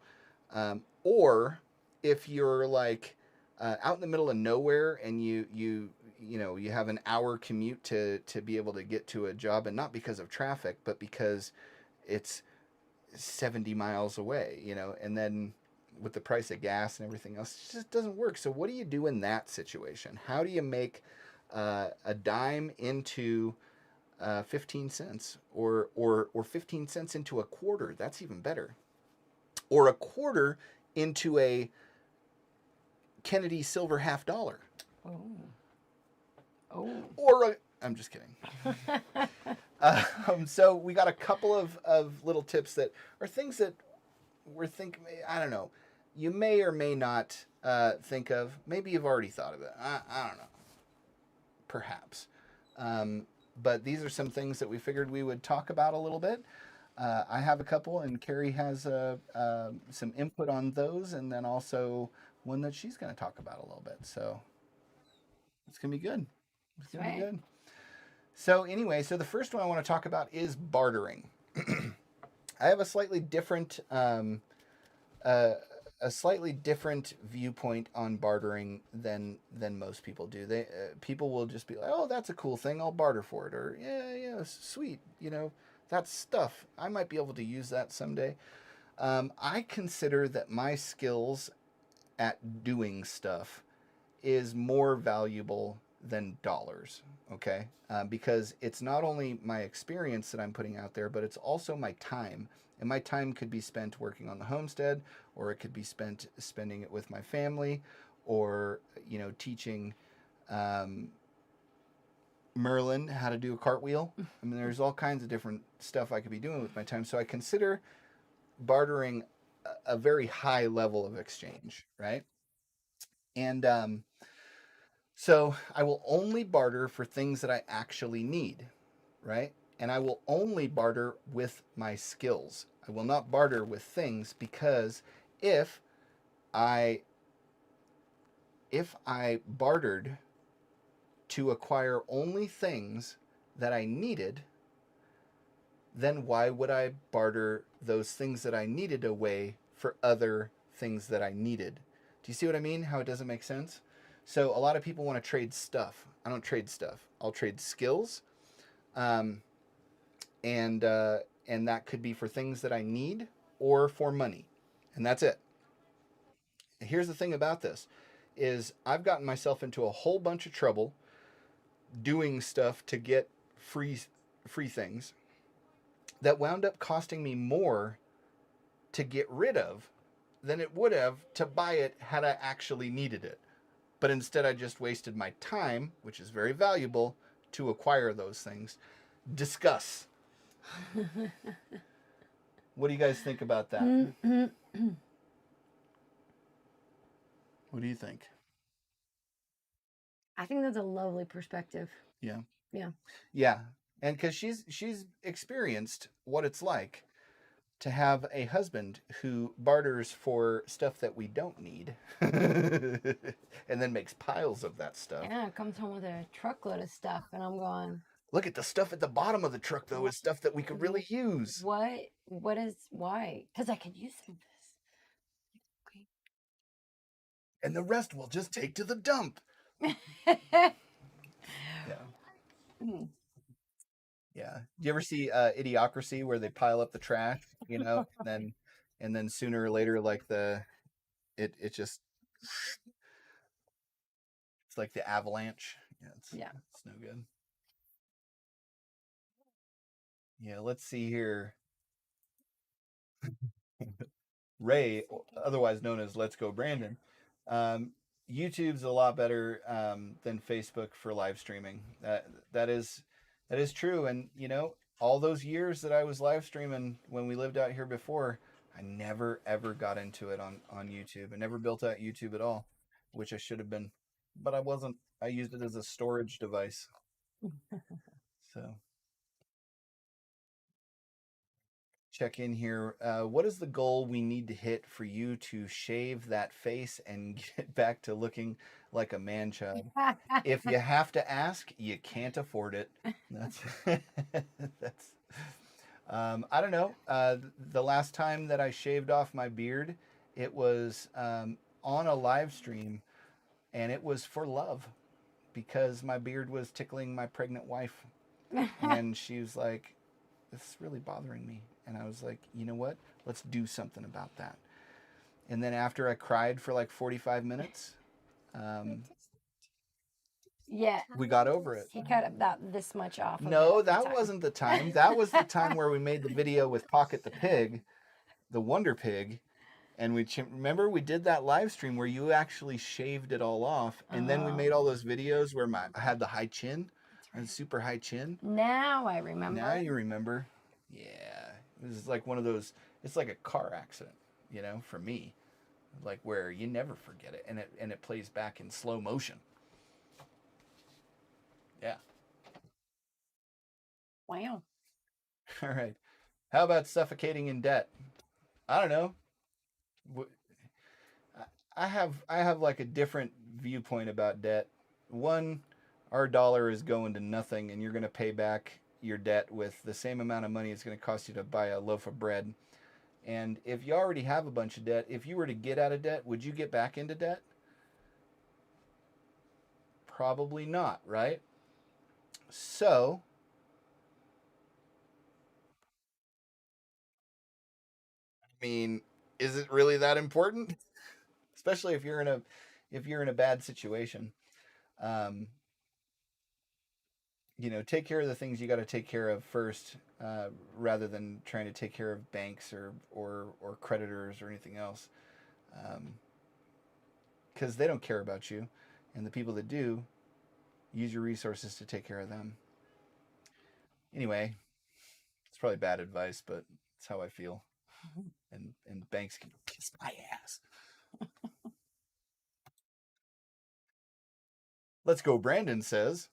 or if you're like out in the middle of nowhere and you have an hour commute to be able to get to a job, and not because of traffic, but because it's 70 miles away, and then with the price of gas and everything else, it just doesn't work. So what do you do in that situation? How do you make a dime into 15 cents, or 15 cents into a quarter? That's even better. Or a quarter into a Kennedy silver $50. Oh. Or I'm just kidding. So we got a couple of little tips that are things that we're thinking, I don't know, you may or may not think of. Maybe you've already thought of it. I don't know. Perhaps. But these are some things that we figured we would talk about a little bit. I have a couple, and Carrie has some input on those, and then also one that she's going to talk about a little bit. So it's going to be good. It's going to be good. So anyway, the first one I want to talk about is bartering. I have a slightly different viewpoint on bartering than most people do. People will just be like, "Oh, that's a cool thing. I'll barter for it," or "Yeah, sweet. That's stuff. I might be able to use that someday." I consider that my skills at doing stuff is more valuable than dollars, okay? Because it's not only my experience that I'm putting out there, but it's also my time. And my time could be spent working on the homestead, or it could be spending it with my family, or teaching Merlin how to do a cartwheel. I mean, there's all kinds of different stuff I could be doing with my time. So I consider bartering a very high level of exchange, right? And so I will only barter for things that I actually need, right? And I will only barter with my skills. I will not barter with things because if I bartered to acquire only things that I needed, then why would I barter those things that I needed away for other things that I needed? Do you see what I mean? How it doesn't make sense? So a lot of people want to trade stuff. I don't trade stuff. I'll trade skills, um, and that could be for things that I need or for money, and that's it. Here's the thing about this: is I've gotten myself into a whole bunch of trouble doing stuff to get free things that wound up costing me more to get rid of than it would have to buy it had I actually needed it. But instead, I just wasted my time, which is very valuable, to acquire those things. Discuss. What do you guys think about that? What do you think? I think that's a lovely perspective. Yeah. Yeah. Yeah. And because she's experienced what it's like to have a husband who barters for stuff that we don't need and then makes piles of that stuff. Yeah, comes home with a truckload of stuff, and I'm going, Look at the stuff at the bottom of the truck, though, is stuff that we could really use. why? Because I could use some of this. And the rest we'll just take to the dump. Okay. Yeah. Yeah. Do you ever see Idiocracy where they pile up the trash, and then sooner or later, like it just, it's like the avalanche. Yeah, it's no good. Yeah, let's see here. Ray, otherwise known as Let's Go Brandon. Um, YouTube's a lot better than Facebook for live streaming. That is true. And all those years that I was live streaming when we lived out here before, I never ever got into it on YouTube. I never built out YouTube at all, which I should have been, but I wasn't. I used it as a storage device. So check in here. What is the goal we need to hit for you to shave that face and get back to looking like a man child? If you have to ask, you can't afford it. That's that's. I don't know. The last time that I shaved off my beard, it was on a live stream, and it was for love because my beard was tickling my pregnant wife, and she was like, "This is really bothering me." And I was like, you know what? Let's do something about that. And then after I cried for like 45 minutes, Yeah. we got over it. He cut about this much off. No, that wasn't the time. That was the time where we made the video with Pocket the Pig, the Wonder Pig. And remember we did that live stream where you actually shaved it all off. And then we made all those videos where I had the high chin and super high chin. Now I remember. Now you remember. Yeah. It was like one of those, it's like a car accident, for me. Like where you never forget it, and it plays back in slow motion. Yeah. Wow. All right. How about suffocating in debt? I don't know. I have like a different viewpoint about debt. One, our dollar is going to nothing, and you're going to pay back your debt with the same amount of money it's going to cost you to buy a loaf of bread. And if you already have a bunch of debt, if you were to get out of debt, would you get back into debt? Probably not, right? So, I mean, is it really that important? Especially if you're in a bad situation. Take care of the things you got to take care of first, rather than trying to take care of banks or creditors or anything else, because they don't care about you, and the people that do use your resources to take care of them. Anyway, it's probably bad advice, but it's how I feel. And banks can kiss my ass. Let's go. Brandon says,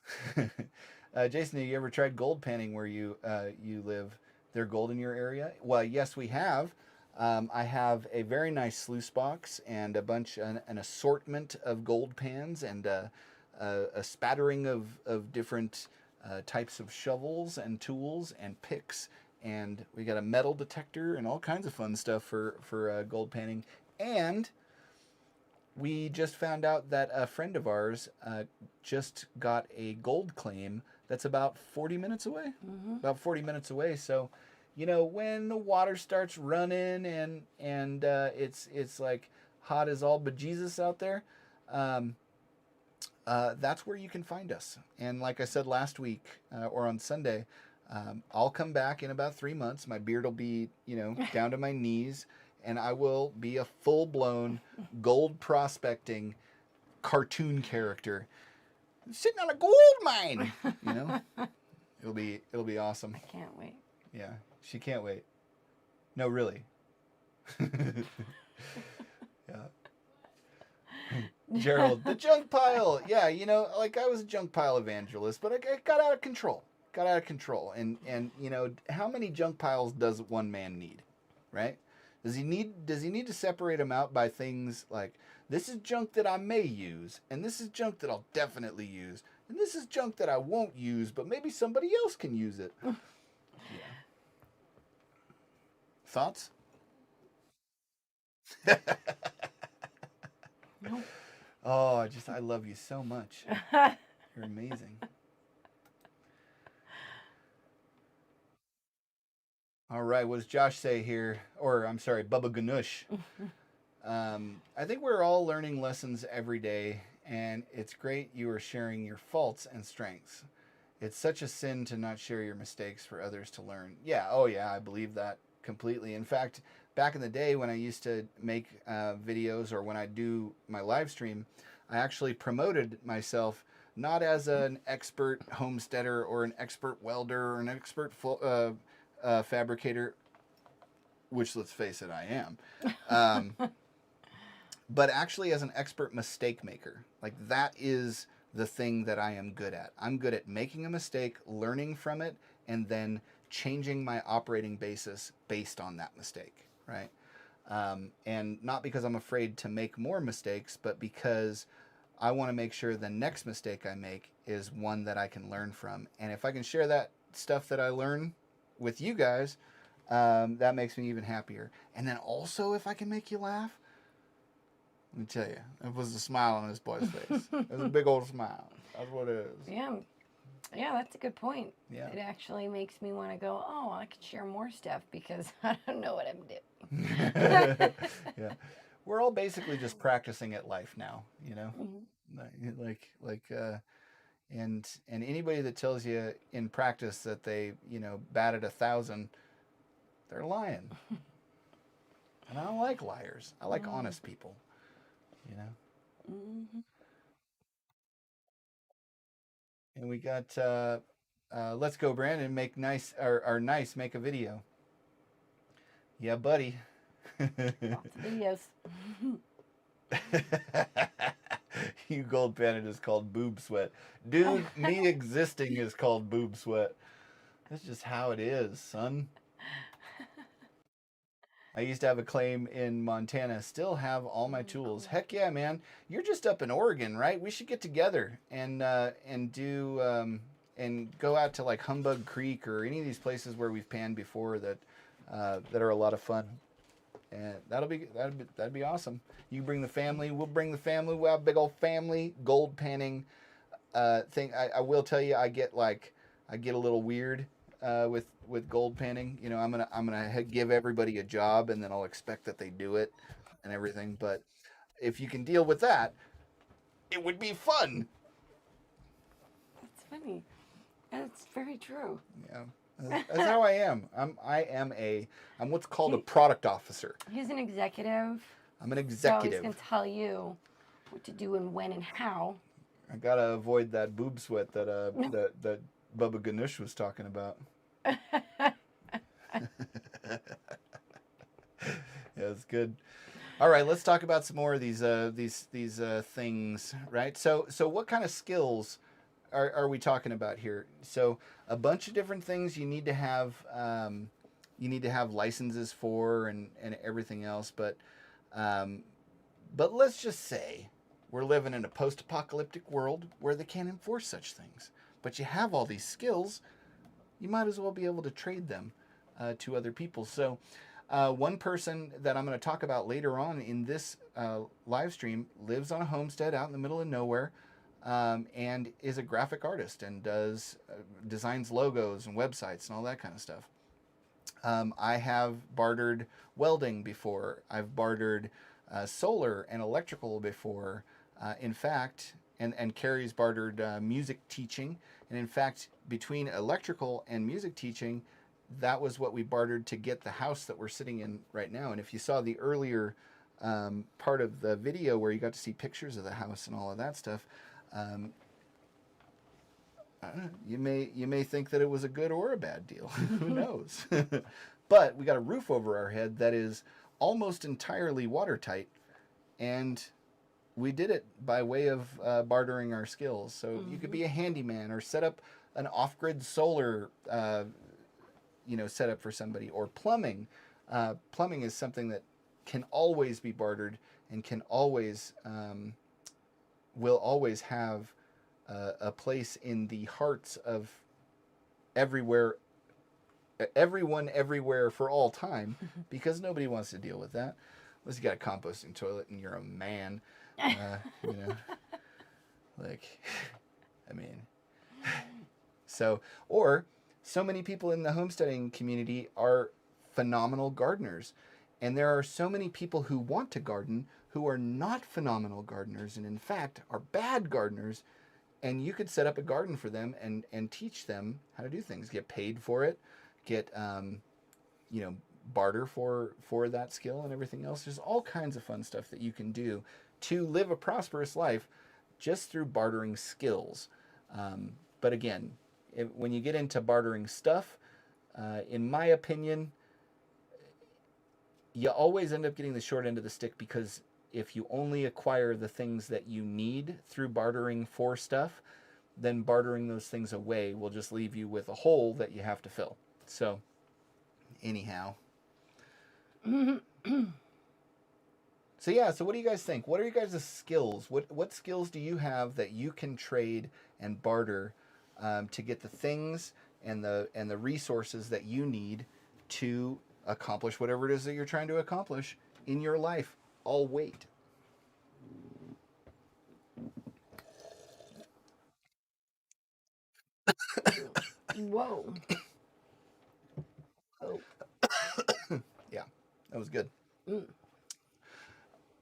Jason, have you ever tried gold panning where you live? There gold in your area? Well, yes, we have. I have a very nice sluice box and an assortment of gold pans and a spattering of different types of shovels and tools and picks. And we got a metal detector and all kinds of fun stuff for gold panning. And we just found out that a friend of ours just got a gold claim that's about 40 minutes away. About 40 minutes away. So, you know, when the water starts running and it's like hot as all bejesus out there, that's where you can find us. And like I said last week or on Sunday, I'll come back in about 3 months. My beard will be, you know, down to my knees. And I will be a full-blown gold prospecting cartoon character sitting on a gold mine. You know, it'll be awesome. I can't wait. Yeah, she can't wait. No, really. Yeah. Gerald, the junk pile. Yeah, you know, like I was a junk pile evangelist, but I got out of control. And you know, how many junk piles does one man need, right? Does he need to separate them out by things like, this is junk that I may use, and this is junk that I'll definitely use, and this is junk that I won't use, but maybe somebody else can use it. Yeah. Thoughts? Nope. Oh, I love you so much. You're amazing. All right, what does Josh say here? Or, I'm sorry, Bubba Ganoush. I think we're all learning lessons every day, and it's great you are sharing your faults and strengths. It's such a sin to not share your mistakes for others to learn. Yeah, oh yeah, I believe that completely. In fact, back in the day when I used to make videos or when I do my live stream, I actually promoted myself not as an expert homesteader or an expert welder or an expert fabricator, which, let's face it, I am, but actually as an expert mistake maker. Like, that is the thing that I am good at. I'm good at making a mistake, learning from it, and then changing my operating basis based on that mistake, right? And not because I'm afraid to make more mistakes, but because I want to make sure the next mistake I make is one that I can learn from. And if I can share that stuff that I learn with you guys, that makes me even happier. And then also, if I can make you laugh, let me tell you, it was a smile on this boy's face. It was a big old smile. That's what it is. Yeah, that's a good point. Yeah. It actually makes me want to go, oh, I could share more stuff because I don't know what I'm doing. Yeah. We're all basically just practicing at life now, you know? And anybody that tells you in practice that they, you know, batted 1,000, they're lying. And I don't like liars. I like honest people, you know? And we got, let's go, Brandon, make nice a video. Yeah, buddy. Lots of videos. You gold pan is called boob sweat. Dude, me existing is called boob sweat. That's just how it is, son. I used to have a claim in Montana, still have all my tools. Heck yeah, man. You're just up in Oregon, right? We should get together and do and go out to like Humbug Creek or any of these places where we've panned before that are a lot of fun. And that'd be awesome. You bring the family, we'll bring the family. We'll have a big old family gold panning thing. I will tell you, I get a little weird with gold panning. You know, I'm gonna give everybody a job and then I'll expect that they do it and everything. But if you can deal with that, it would be fun. That's funny. That's very true. Yeah. That's how I am. I'm what's called a product officer. He's an executive. I'm an executive. So he's going to tell you what to do and when and how. I gotta avoid that boob sweat that that Bubba Ganoush was talking about. Yeah, it's good. All right, let's talk about some more of these things, right? So what kind of skills are we talking about here? So a bunch of different things you need to have licenses for and everything else, but let's just say we're living in a post-apocalyptic world where they can't enforce such things. But you have all these skills, you might as well be able to trade them to other people. So one person that I'm going to talk about later on in this live stream lives on a homestead out in the middle of nowhere, and is a graphic artist and does designs logos and websites and all that kind of stuff. I have bartered welding before. I've bartered solar and electrical before. In fact, and Carrie's bartered music teaching. And in fact, between electrical and music teaching, that was what we bartered to get the house that we're sitting in right now. And if you saw the earlier part of the video where you got to see pictures of the house and all of that stuff, you may think that it was a good or a bad deal. Who knows? But we got a roof over our head that is almost entirely watertight, and we did it by way of bartering our skills. So you could be a handyman or set up an off-grid solar setup for somebody, or plumbing. Plumbing is something that can always be bartered and can always will always have a place in the hearts of everyone everywhere for all time, because nobody wants to deal with that unless you got a composting toilet and you're a man. Like, I mean, so many people in the homesteading community are phenomenal gardeners, and there are so many people who want to garden who are not phenomenal gardeners, and in fact are bad gardeners. And you could set up a garden for them and teach them how to do things, get paid for it, get barter for that skill and everything else. There's all kinds of fun stuff that you can do to live a prosperous life just through bartering skills. But again, when you get into bartering stuff, in my opinion, you always end up getting the short end of the stick, because if you only acquire the things that you need through bartering for stuff, then bartering those things away will just leave you with a hole that you have to fill. So, anyhow. So what do you guys think? What are you guys' skills? What skills do you have that you can trade and barter to get the things and the resources that you need to accomplish whatever it is that you're trying to accomplish in your life? I'll wait. Whoa. Oh. Yeah, that was good.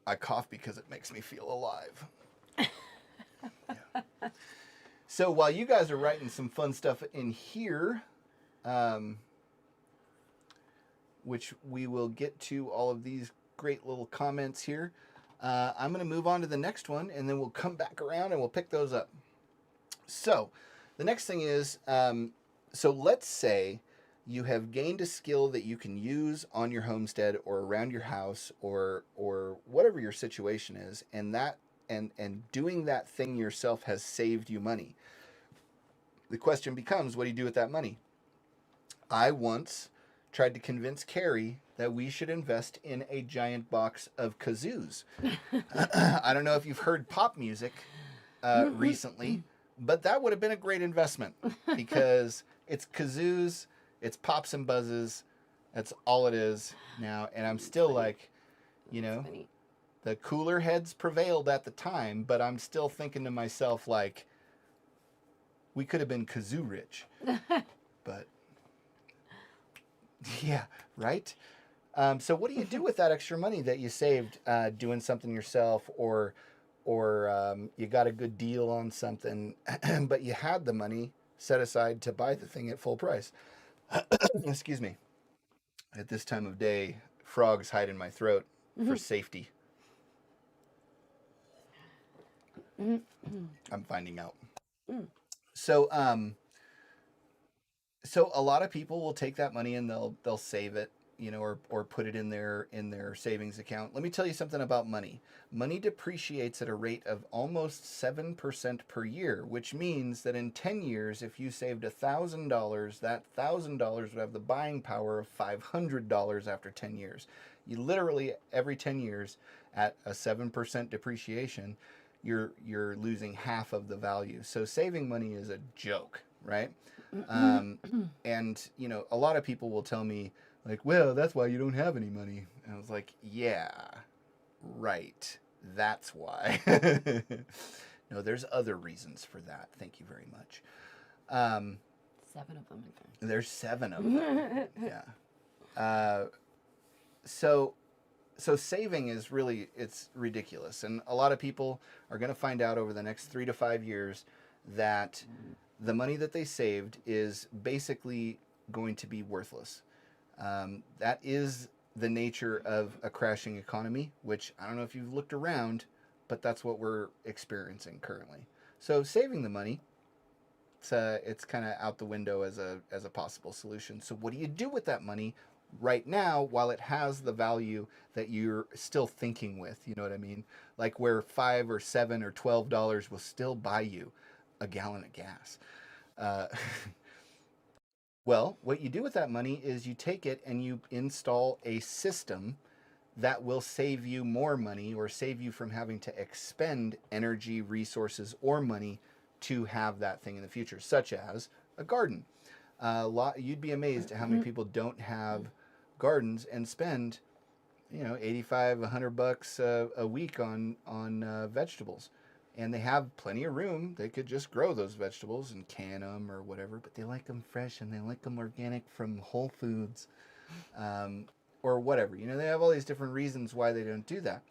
I cough because it makes me feel alive. Yeah. So while you guys are writing some fun stuff in here, which we will get to all of these great little comments here, I'm going to move on to the next one, and then we'll come back around and we'll pick those up. So the next thing is, so let's say you have gained a skill that you can use on your homestead or around your house or whatever your situation is, and doing that thing yourself has saved you money. The question becomes, what do you do with that money? I once tried to convince Carrie that we should invest in a giant box of kazoos. I don't know if you've heard pop music recently, but that would have been a great investment, because it's kazoos, it's pops and buzzes, that's all it is now. And I'm still like, the cooler heads prevailed at the time, but I'm still thinking to myself, like, we could have been kazoo rich. But yeah, right? So what do you do with that extra money that you saved doing something yourself, or you got a good deal on something, but you had the money set aside to buy the thing at full price? Excuse me. At this time of day, frogs hide in my throat for safety. I'm finding out. So so a lot of people will take that money and they'll save it, you know, or put it in their savings account. Let me tell you something about money. Money depreciates at a rate of almost 7% per year, which means that in 10 years, if you saved $1,000, that $1,000 would have the buying power of $500 after 10 years. You literally, every 10 years at a 7% depreciation, you're losing half of the value. So saving money is a joke, right? And you know, a lot of people will tell me like, well, that's why you don't have any money. And I was like, yeah, right. That's why. No, there's other reasons for that. Thank you very much. 7 of them. There's 7 of them. Yeah. So saving is really, it's ridiculous. And a lot of people are going to find out over the next 3 to 5 years that the money that they saved is basically going to be worthless. That is the nature of a crashing economy, which I don't know if you've looked around, but that's what we're experiencing currently. So saving the money, it's kind of out the window as a possible solution. So what do you do with that money right now while it has the value that you're still thinking with? You know what I mean? Like where $5 or $7 or $12 will still buy you a gallon of gas. Well, what you do with that money is you take it and you install a system that will save you more money or save you from having to expend energy, resources, or money to have that thing in the future, such as a garden. You'd be amazed at how many people don't have gardens and spend, you know, $85, $100 a week on vegetables. And they have plenty of room. They could just grow those vegetables and can them or whatever, but they like them fresh and they like them organic from Whole Foods or whatever. You know, they have all these different reasons why they don't do that.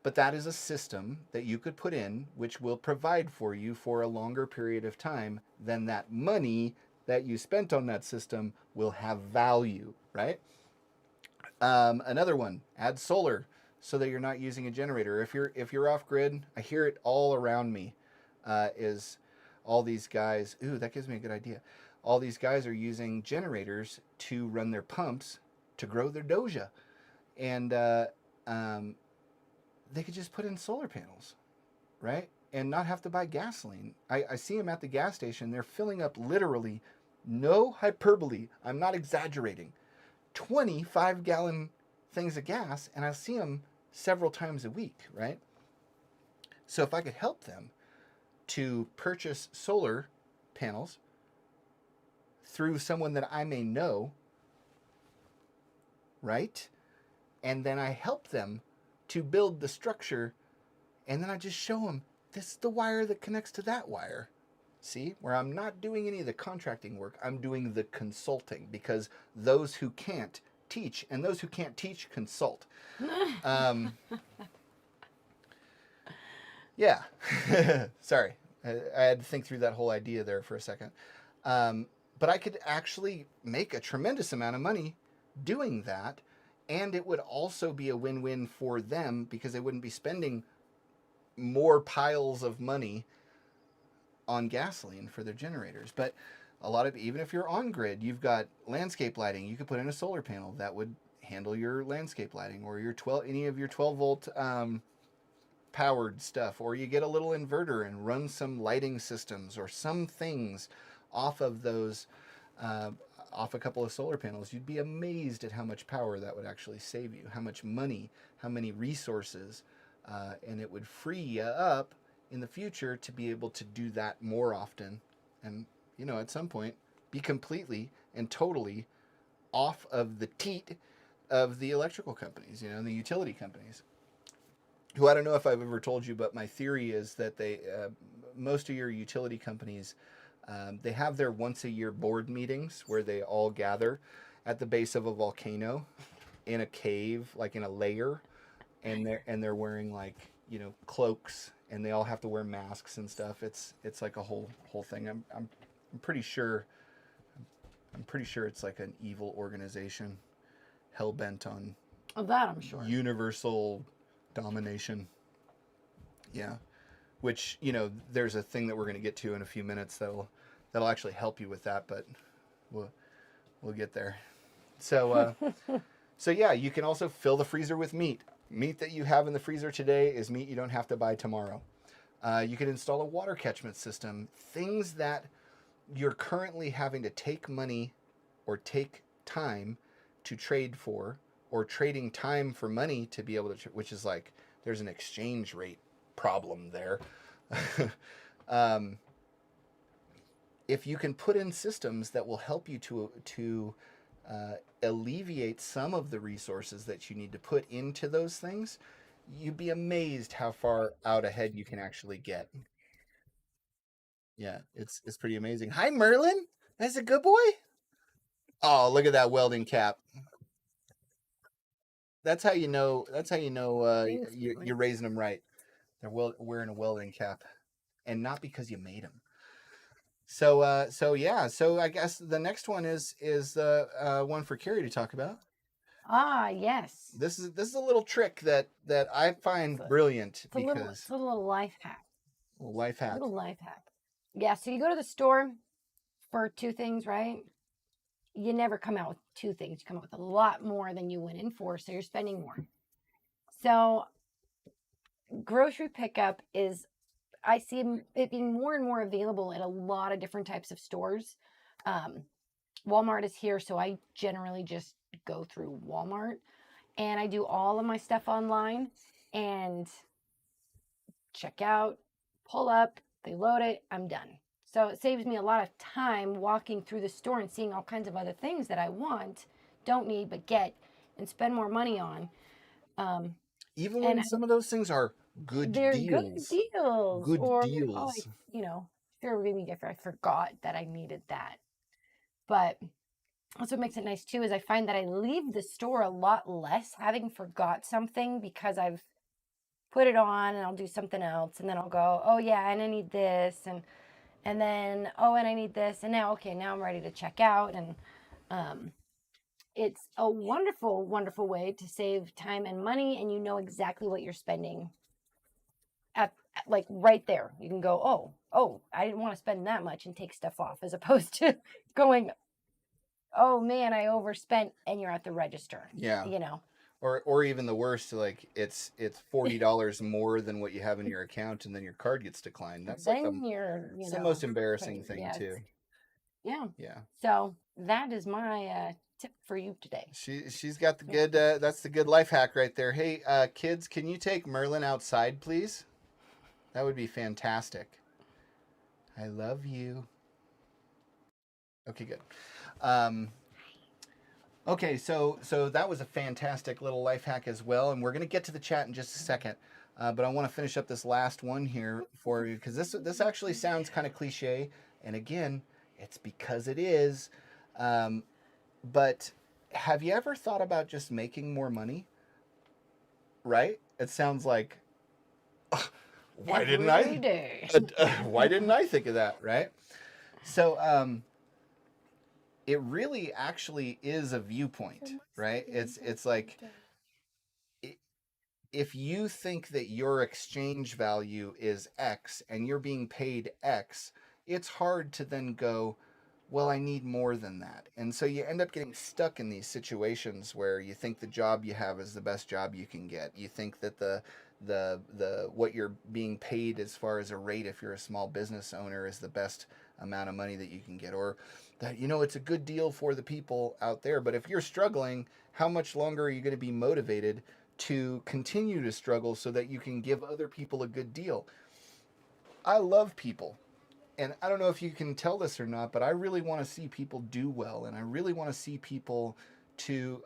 But that is a system that you could put in which will provide for you for a longer period of time than that money that you spent on that system will have value, right? Another one, add solar, so that you're not using a generator. If you're off grid, I hear it all around me, is all these guys, ooh, that gives me a good idea. All these guys are using generators to run their pumps to grow their doja. And they could just put in solar panels, right? And not have to buy gasoline. I see them at the gas station. They're filling up literally, no hyperbole, I'm not exaggerating, 25-gallon things of gas, and I see them several times a week, right? So if I could help them to purchase solar panels through someone that I may know, right? And then I help them to build the structure, and then I just show them, this is the wire that connects to that wire. See, where I'm not doing any of the contracting work, I'm doing the consulting, because those who can't teach, and those who can't teach consult. Yeah, sorry, I had to think through that whole idea there for a second. But I could actually make a tremendous amount of money doing that, and it would also be a win-win for them because they wouldn't be spending more piles of money on gasoline for their generators. But a lot of, even if you're on grid, you've got landscape lighting. You could put in a solar panel that would handle your landscape lighting, or your any of your 12-volt powered stuff, or you get a little inverter and run some lighting systems or some things off of those, off a couple of solar panels. You'd be amazed at how much power that would actually save you, how much money, how many resources, and it would free you up in the future to be able to do that more often. And, you know, at some point, be completely and totally off of the teat of the electrical companies, you know, and the utility companies. Who, I don't know if I've ever told you, but my theory is that they, most of your utility companies, they have their once-a-year board meetings where they all gather at the base of a volcano in a cave, like in a layer, and they're wearing, like, you know, cloaks, and they all have to wear masks and stuff. It's like a whole thing. I'm pretty sure it's like an evil organization, hell bent on Oh, that I'm sure. universal domination. Yeah. which, you know, there's a thing that we're going to get to in a few minutes that'll actually help you with that, but we'll get there. So so yeah, you can also fill the freezer with meat. Meat that you have in the freezer today is meat you don't have to buy tomorrow. You can install a water catchment system. Things that you're currently having to take money or take time to trade for, or trading time for money to be able to, which is like, there's an exchange rate problem there. If you can put in systems that will help you to alleviate some of the resources that you need to put into those things, you'd be amazed how far out ahead you can actually get. Yeah, it's pretty amazing. Hi, Merlin. That's a good boy. Oh, look at that welding cap. That's how you know. That's how you know Thanks, you're raising them right. They're wearing a welding cap, and not because you made them. So yeah. So I guess the next one is one for Carrie to talk about. Ah, yes. This is a little trick that I find brilliant because It's a little life hack. life hack. Little life hack. Yeah, so you go to the store for 2 things, right? You never come out with 2 things. You come out with a lot more than you went in for, so you're spending more. So grocery pickup is, I see it being more and more available at a lot of different types of stores. Walmart is here, so I generally just go through Walmart, and I do all of my stuff online and check out, pull up, they load it, I'm done. So it saves me a lot of time walking through the store and seeing all kinds of other things that I want, don't need, but get and spend more money on. Even when some of those things are good They're deals. good deals. Good Or, deals. you know, they're really different. I forgot that I needed that. But also what makes it nice too is I find that I leave the store a lot less having forgot something, because I've put it on and I'll do something else, and then I'll go, oh yeah, and I need this, and then, oh, and I need this, and now, okay, now I'm ready to check out. And it's a wonderful, wonderful way to save time and money, and you know exactly what you're spending at like right there. You can go, oh, I didn't want to spend that much, and take stuff off, as opposed to going, oh man, I overspent, and you're at the register. Yeah. You know. Or even the worst, like it's $40 more than what you have in your account, and then your card gets declined. That's Then like it's the most embarrassing thing too. Yeah. Yeah. So that is my tip for you today. She's got the good. That's the good life hack right there. Hey, kids, can you take Merlin outside, please? That would be fantastic. I love you. Okay, good. Okay, so that was a fantastic little life hack as well, and we're going to get to the chat in just a second. But I want to finish up this last one here for you, because this actually sounds kind of cliche, and again, it's because it is. But have you ever thought about just making more money? Right? It sounds like, why didn't I think of that? Right? So it really actually is a viewpoint, right? It's like, if you think that your exchange value is X and you're being paid X, it's hard to then go, well, I need more than that. And so you end up getting stuck in these situations where you think the job you have is the best job you can get. You think that the what you're being paid as far as a rate, if you're a small business owner, is the best amount of money that you can get, or that, you know, it's a good deal for the people out there. But if you're struggling, how much longer are you going to be motivated to continue to struggle so that you can give other people a good deal? I love people, and I don't know if you can tell this or not, but I really want to see people do well, and I really want to see people to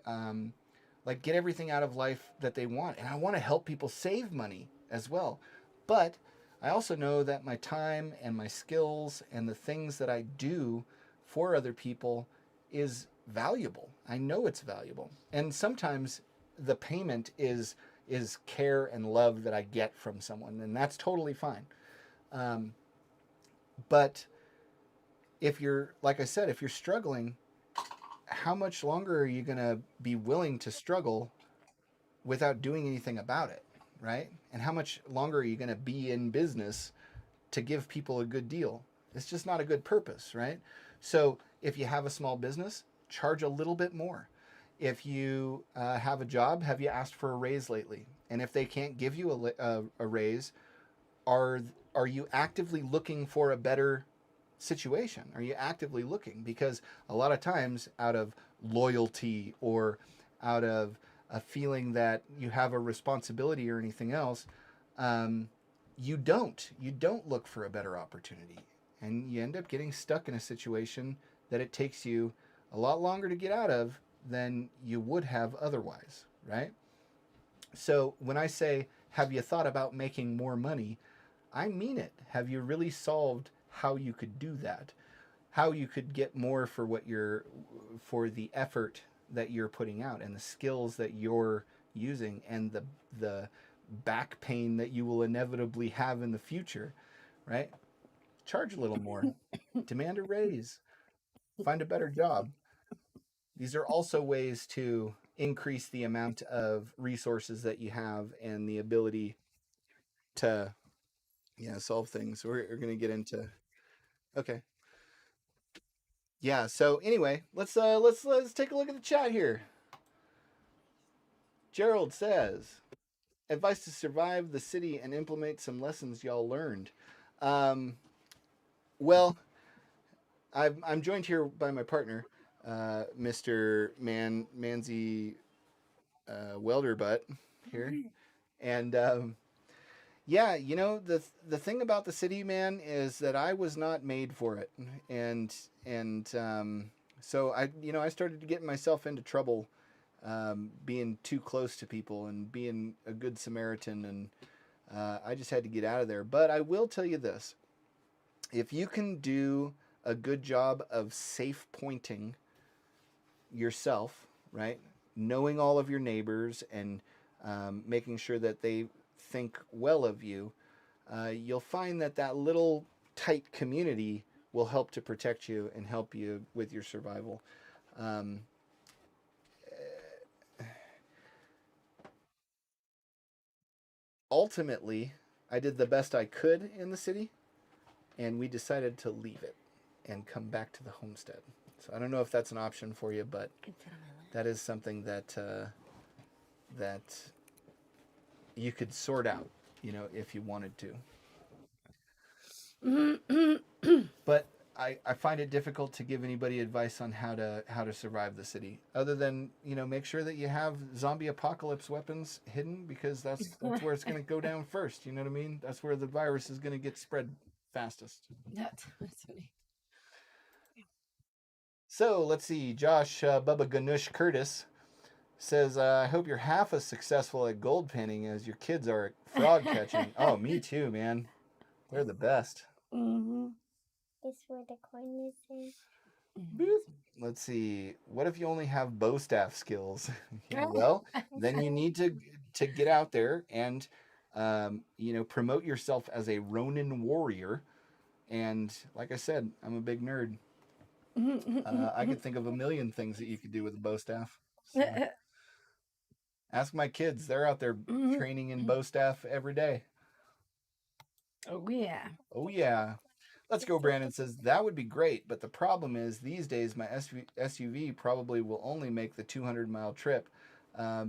like get everything out of life that they want, and I want to help people save money as well. But I also know that my time and my skills and the things that I do for other people is valuable. I know it's valuable. And sometimes the payment is care and love that I get from someone, and that's totally fine. But if you're, like I said, if you're struggling, how much longer are you going to be willing to struggle without doing anything about it? right? And how much longer are you going to be in business to give people a good deal? It's just not a good purpose, right? So if you have a small business, charge a little bit more. If you have a job, have you asked for a raise lately? And if they can't give you a raise, are are you actively looking for a better situation? Are you actively looking? Because a lot of times, out of loyalty or out of a feeling that you have a responsibility or anything else, um, you don't look for a better opportunity, and you end up getting stuck in a situation that it takes you a lot longer to get out of than you would have otherwise, right? So when I say, have you thought about making more money? I mean it. Have you really solved how you could do that? How you could get more for for the effort that you're putting out and the skills that you're using and the back pain that you will inevitably have in the future, right? Charge a little more. Demand a raise. Find a better job. These are also ways to increase the amount of resources that you have and the ability to, yeah, solve things. We're going to get into, okay. Yeah, so anyway, let's take a look at the chat here. Gerald says, advice to survive the city and implement some lessons y'all learned. Um, well, I'm joined here by my partner, Mr. Manzi Welder Butt here, and yeah, the thing about the city, man, is that I was not made for it, and so I started getting myself into trouble, being too close to people and being a good Samaritan, and I just had to get out of there. But I will tell you this: if you can do a good job of safe pointing yourself, right, knowing all of your neighbors and making sure that they think well of you, you'll find that that little tight community will help to protect you and help you with your survival. Um, Ultimately, I did the best I could in the city, and we decided to leave it and come back to the homestead. So I don't know if that's an option for you, but that is something that that you could sort out, if you wanted to. But I find it difficult to give anybody advice on how to survive the city, other than make sure that you have zombie apocalypse weapons hidden, because that's where it's going to go down first. You know what I mean? That's where the virus is going to get spread fastest. That's funny. So let's see. Josh Bubba Ganush Curtis says, I hope you're half as successful at gold panning as your kids are at frog catching. Oh, me too, man. They're the best. Mm-hmm. Is where the coin is in. Boop. Let's see. What if you only have bow staff skills? Yeah, well, then you need to get out there and promote yourself as a Ronin warrior. And like I said, I'm a big nerd. I could think of a million things that you could do with a bow staff. So, ask my kids; they're out there training in bow staff every day. Oh yeah. Oh yeah. Let's go. Brandon says that would be great, but the problem is these days my SUV probably will only make the 200-mile trip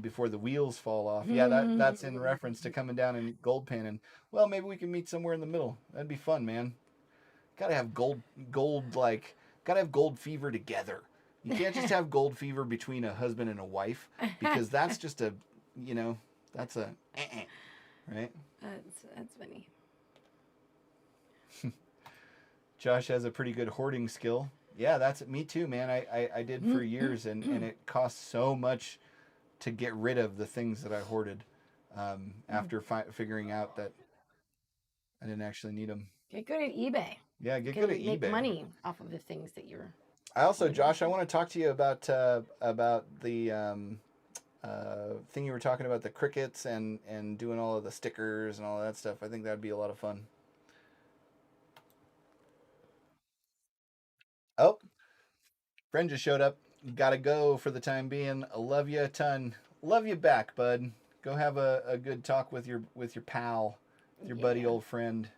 before the wheels fall off. Yeah, that's in reference to coming down and gold panning. Well, maybe we can meet somewhere in the middle. That'd be fun, man. Gotta have gotta have gold fever together. You can't just have gold fever between a husband and a wife, because that's just that's a right. That's funny. Josh has a pretty good hoarding skill. Yeah, that's me too, man. I did for years, and it cost so much to get rid of the things that I hoarded after figuring out that I didn't actually need them. Get good at eBay. Yeah, get good at make eBay. money off of the things that you're. I also, Josh, I want to talk to you about the thing you were talking about, the crickets and doing all of the stickers and all of that stuff. I think that'd be a lot of fun. Oh, friend just showed up. Gotta go for the time being. I love you a ton. Love you back, bud. Go have a good talk with your pal, your buddy, old friend.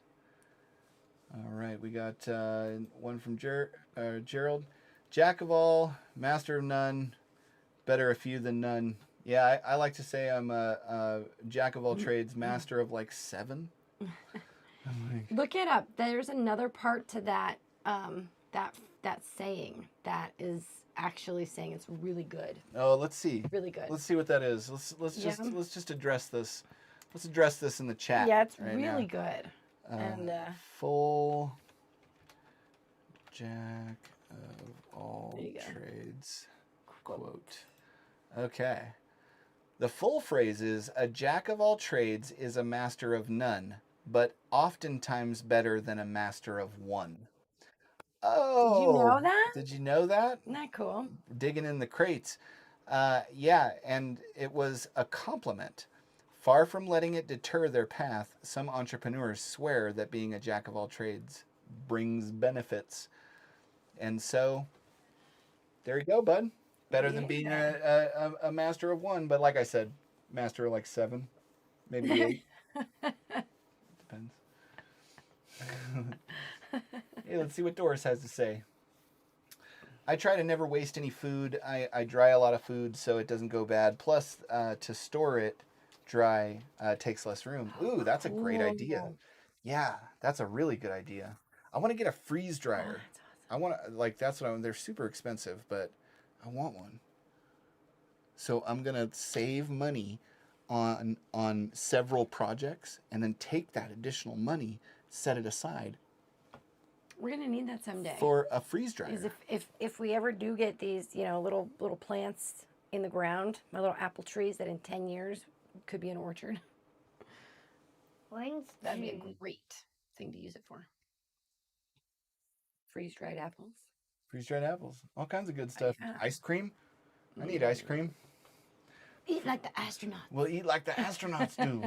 All right, we got one from Gerald. Jack of all, master of none, better a few than none. Yeah, I like to say I'm a jack of all trades, master of like 7. Look it up. There's another part to that that saying that is actually saying it's really good. Oh, let's see. Really good. Let's see what that is. Let's just address this. Let's address this in the chat. Yeah, it's right really now. good. And Full jack of all trades quote. Okay. The full phrase is, a jack of all trades is a master of none, but oftentimes better than a master of one. Oh, did you know that? Did you know that? Isn't that cool? Digging in the crates. Yeah, and it was a compliment. Far from letting it deter their path, some entrepreneurs swear that being a jack of all trades brings benefits. And so, there you go, bud. Better than being a master of one, but like I said, master of like 7, maybe 8. Depends. Hey, let's see what Doris has to say. I try to never waste any food. I dry a lot of food so it doesn't go bad. Plus, to store it dry takes less room. Ooh, that's a great idea. Yeah, that's a really good idea. I want to get a freeze dryer. I want to, like, that's what I want. They're super expensive, but I want one. So I'm going to save money on several projects and then take that additional money, set it aside. We're gonna need that someday. For a freeze dryer. Because if we ever do get these, little plants in the ground, my little apple trees that in 10 years could be an orchard. That'd be a great thing to use it for. Freeze-dried apples. Freeze-dried apples. All kinds of good stuff. Yeah. Ice cream. I need ice cream. Eat like the astronauts. We'll eat like the astronauts do.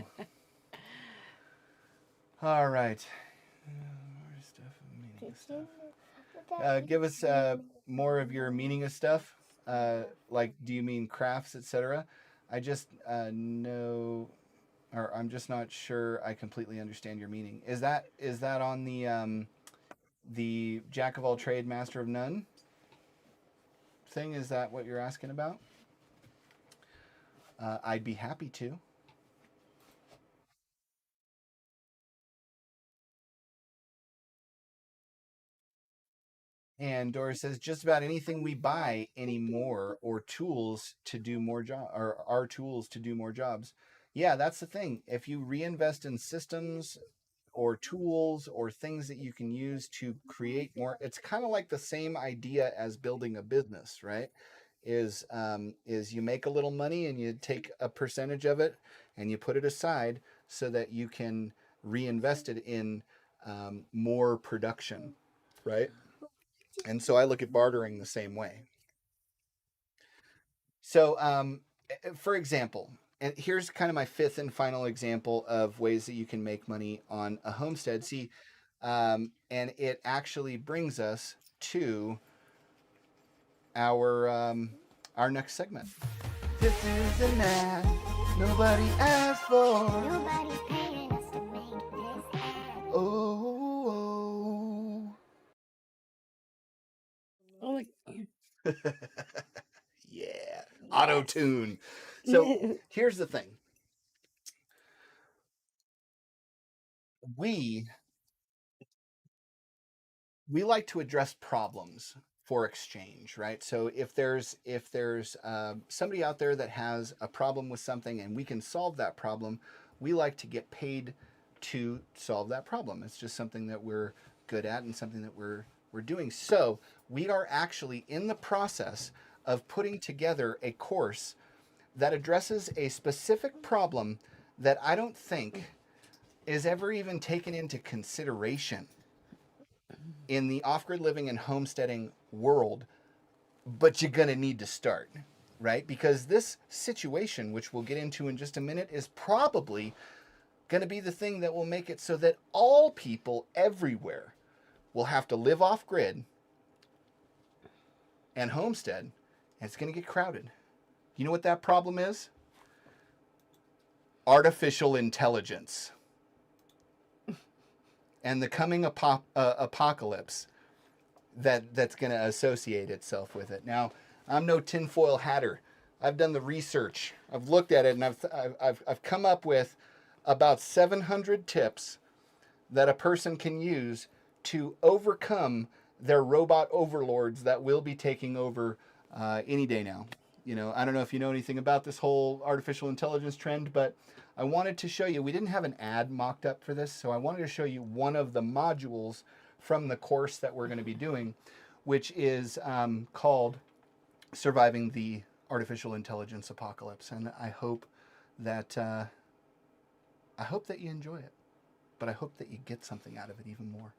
All right. Give us more of your meaning of stuff. Like, do you mean crafts, etc.? I just know, or I'm just not sure I completely understand your meaning. Is that on the jack of all trade, master of none thing? Is that what you're asking about? I'd be happy to. And Doris says, just about anything we buy anymore or tools to do more or are tools to do more jobs. Yeah, that's the thing. If you reinvest in systems or tools or things that you can use to create more, it's kind of like the same idea as building a business, right? Is you make a little money and you take a percentage of it and you put it aside so that you can reinvest it in more production, right? And so I look at bartering the same way. So, for example, and here's kind of my 5th and final example of ways that you can make money on a homestead. See, and it actually brings us to our next segment. This is an ad nobody asked for. Nobody's paying us to make this ad. Oh. Yeah, auto tune. So here's the thing. We like to address problems for exchange, right? So if there's somebody out there that has a problem with something and we can solve that problem, we like to get paid to solve that problem. It's just something that we're good at and something that we're doing. So we are actually in the process of putting together a course that addresses a specific problem that I don't think is ever even taken into consideration in the off-grid living and homesteading world, but you're going to need to start, right? Because this situation, which we'll get into in just a minute, is probably going to be the thing that will make it so that all people everywhere will have to live off-grid and homestead, and it's going to get crowded. You know what that problem is? artificial intelligence and the coming apocalypse that's going to associate itself with it. Now, I'm no tinfoil hatter. I've done the research. I've looked at it, and I've come up with about 700 tips that a person can use to overcome their robot overlords that will be taking over any day now. You know, I don't know if you know anything about this whole artificial intelligence trend, but I wanted to show you, we didn't have an ad mocked up for this, so I wanted to show you one of the modules from the course that we're going to be doing, which is called Surviving the Artificial Intelligence Apocalypse. And I hope that you enjoy it, but I hope that you get something out of it even more.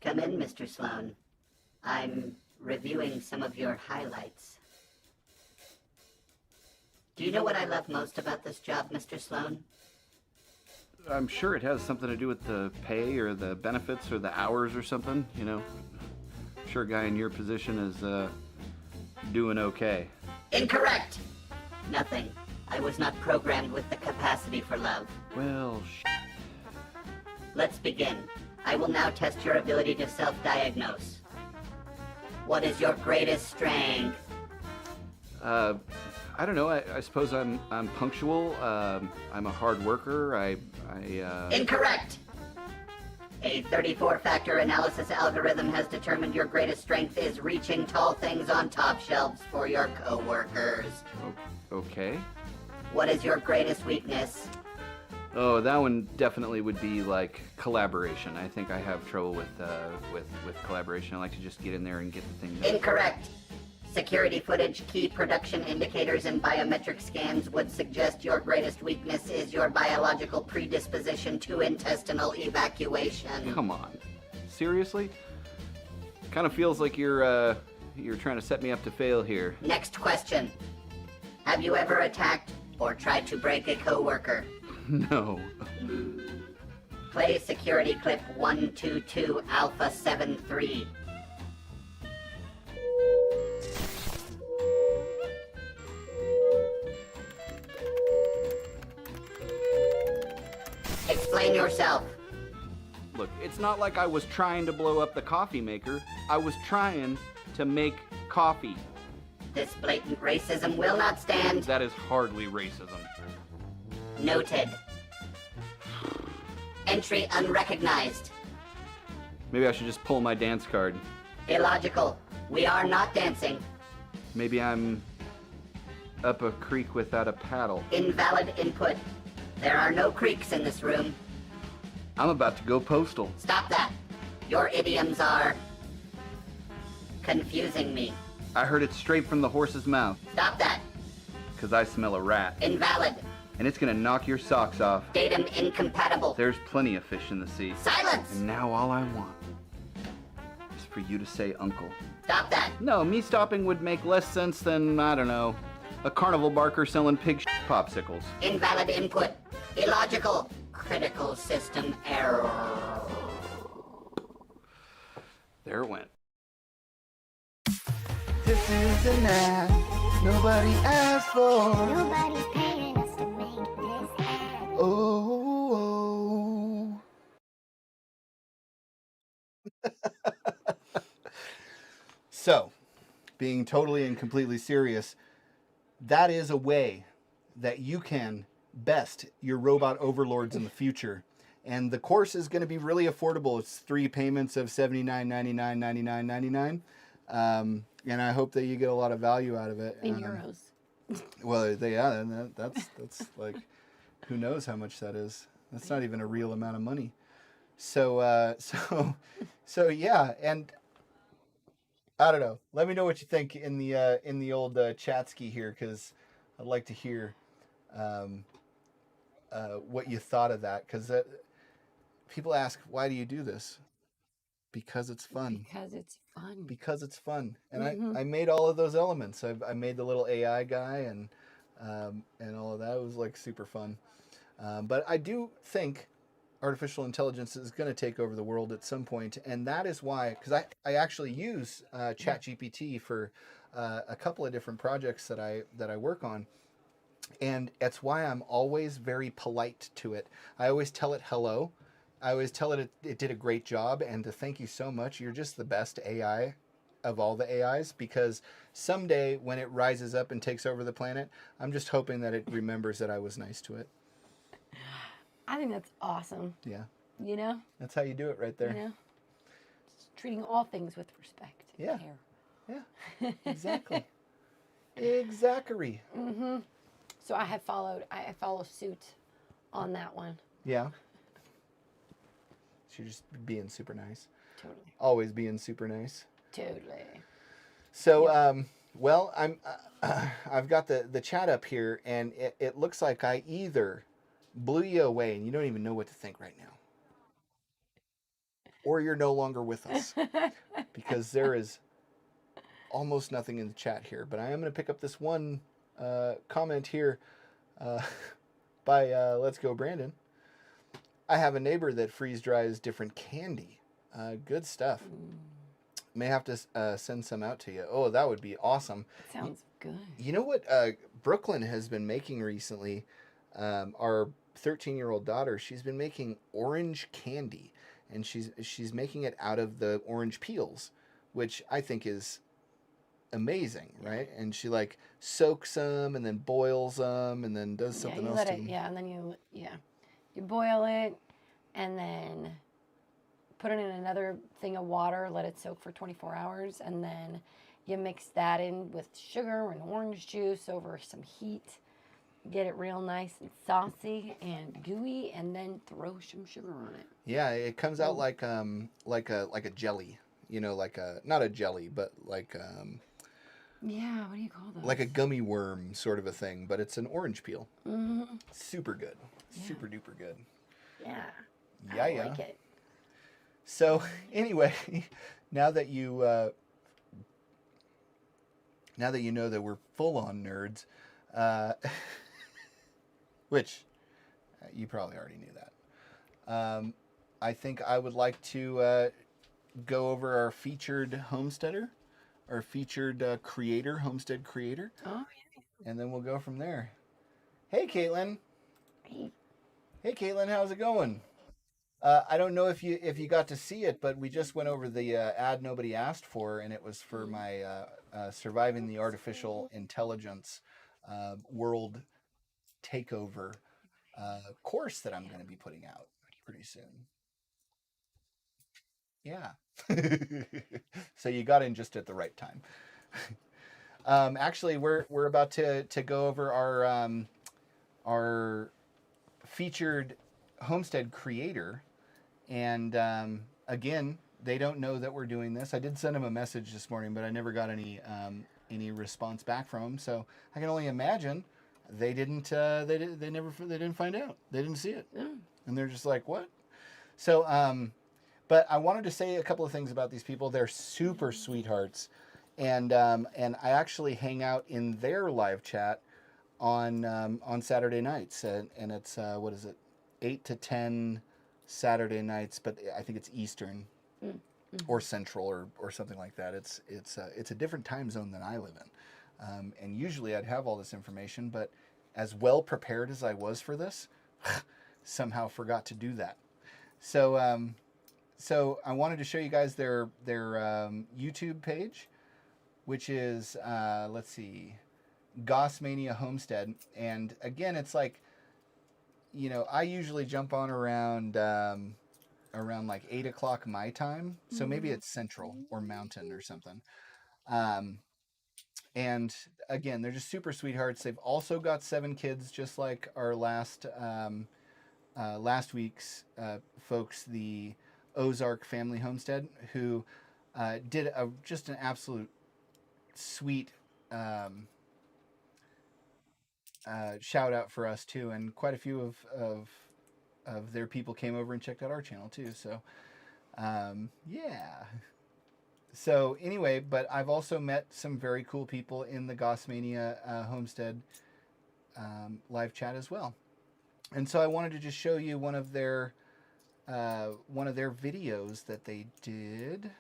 Come in, Mr. Sloan. I'm reviewing some of your highlights. Do you know what I love most about this job, Mr. Sloan? I'm sure it has something to do with the pay or the benefits or the hours or something, you know. I'm sure a guy in your position is doing okay. Incorrect! Nothing. I was not programmed with the capacity for love. Well, Let's begin. I will now test your ability to self-diagnose. What is your greatest strength? I don't know. I suppose I'm punctual. I'm a hard worker. Incorrect! A 34-factor analysis algorithm has determined your greatest strength is reaching tall things on top shelves for your coworkers. Okay. What is your greatest weakness? Oh, that one definitely would be like collaboration. I think I have trouble with collaboration. I like to just get in there and get the thing done. Incorrect. Security footage, key production indicators, and biometric scans would suggest your greatest weakness is your biological predisposition to intestinal evacuation. Come on. Seriously? Kind of feels like you're trying to set me up to fail here. Next question. Have you ever attacked or tried to break a coworker? No. Play security clip 122 Alpha 73. Explain yourself. Look, it's not like I was trying to blow up the coffee maker. I was trying to make coffee. This blatant racism will not stand. That is hardly racism. Noted. Entry unrecognized. Maybe I should just pull my dance card. Illogical. We are not dancing. Maybe I'm up a creek without a paddle. Invalid input. There are no creeks in this room. I'm about to go postal. Stop that. Your idioms are confusing me. I heard it straight from the horse's mouth. Stop that. 'Cause I smell a rat. Invalid. And it's gonna knock your socks off. Datum incompatible. There's plenty of fish in the sea. Silence! And now all I want is for you to say uncle. Stop that. No, me stopping would make less sense than, I don't know, a carnival barker selling pig popsicles. Invalid input. Illogical. Critical system error. There it went. This is an ad nobody asked for. Nobody's paying us to make this ad. Oh. So, being totally and completely serious, that is a way that you can best your robot overlords in the future. And the course is going to be really affordable. It's 3 payments of $79.99, $99.99. And I hope that you get a lot of value out of it. In euros. Well, that's like, who knows how much that is? That's not even a real amount of money. So yeah, and I don't know. Let me know what you think in the old chatski here, because I'd like to hear what you thought of that. Because people ask, why do you do this? Because it's fun. Because it's fun. Because it's fun, and Mhm. I made all of those elements. I made the little AI guy and all of that. It was like super fun. But I do think artificial intelligence is going to take over the world at some point, and that is why, because I actually use ChatGPT for a couple of different projects that I work on, and that's why I'm always very polite to it. I always tell it hello. I always tell it it did a great job, and to thank you so much. You're just the best AI of all the AIs, because someday when it rises up and takes over the planet, I'm just hoping that it remembers that I was nice to it. I think that's awesome. Yeah. You know? That's how you do it right there. You know? Just treating all things with respect and Yeah. care. Yeah. Exactly. Exactly. Mm-hmm. So I follow suit on that one. Yeah. She's just being super nice. Totally. Always being super nice. Totally. So, well, I've got the chat up here, and it looks like I either blew you away and you don't even know what to think right now, or you're no longer with us, because there is almost nothing in the chat here. But I am going to pick up this one comment here by Let's Go Brandon. I have a neighbor that freeze dries different candy. Good stuff. May have to send some out to you. Oh, that would be awesome. Sounds good. You know what Brooklyn has been making recently? Our 13-year-old daughter, she's been making orange candy, and she's making it out of the orange peels, which I think is amazing, right? And she like soaks them and then boils them and then does something else to them. And then you boil it and then put it in another thing of water, let it soak for 24 hours, and then you mix that in with sugar and orange juice over some heat. Get it real nice and saucy and gooey, and then throw some sugar on it. Yeah, it comes out like a jelly, you know, like a, not a jelly, but like yeah, what do you call those? like a gummy worm sort of a thing, but it's an orange peel. Mm-hmm. Super good. Yeah. Super duper good. Yeah. Yeah, I like it. So anyway, now that you know that we're full on nerds, which you probably already knew that. I think I would like to go over our featured homesteader, our featured creator, homestead creator. Oh, and then we'll go from there. Hey, Caitlin. Hey. Hey, Caitlin, how's it going? I don't know if you got to see it, but we just went over the ad nobody asked for, and it was for my Surviving the Artificial Intelligence World Takeover course that I'm going to be putting out pretty soon. Yeah. So you got in just at the right time. Actually, we're about to go over our featured homestead creator, and again, they don't know that we're doing this. I did send them a message this morning, but I never got any response back from them. So I can only imagine they didn't find out. They didn't see it, and they're just like, what? So but I wanted to say a couple of things about these people. They're super sweethearts, and I actually hang out in their live chat on Saturday nights, and it's what is it, 8 to 10 Saturday nights, but I think it's Eastern or Central or something like that. It's a different time zone than I live in, and usually I'd have all this information, but as well prepared as I was for this, somehow forgot to do that. So so I wanted to show you guys their YouTube page, which is let's see, Gossmania Homestead, and again, it's like, you know, I usually jump on around like 8 o'clock my time, so maybe it's Central or Mountain or something. And again, they're just super sweethearts. They've also got 7 kids, just like our last week's folks, the Ozark Family Homestead, who did just an absolute sweet shout out for us too, and quite a few of their people came over and checked out our channel too. So yeah. So anyway, but I've also met some very cool people in the Gossmania Homestead live chat as well. And so I wanted to just show you one of their one of their videos that they did,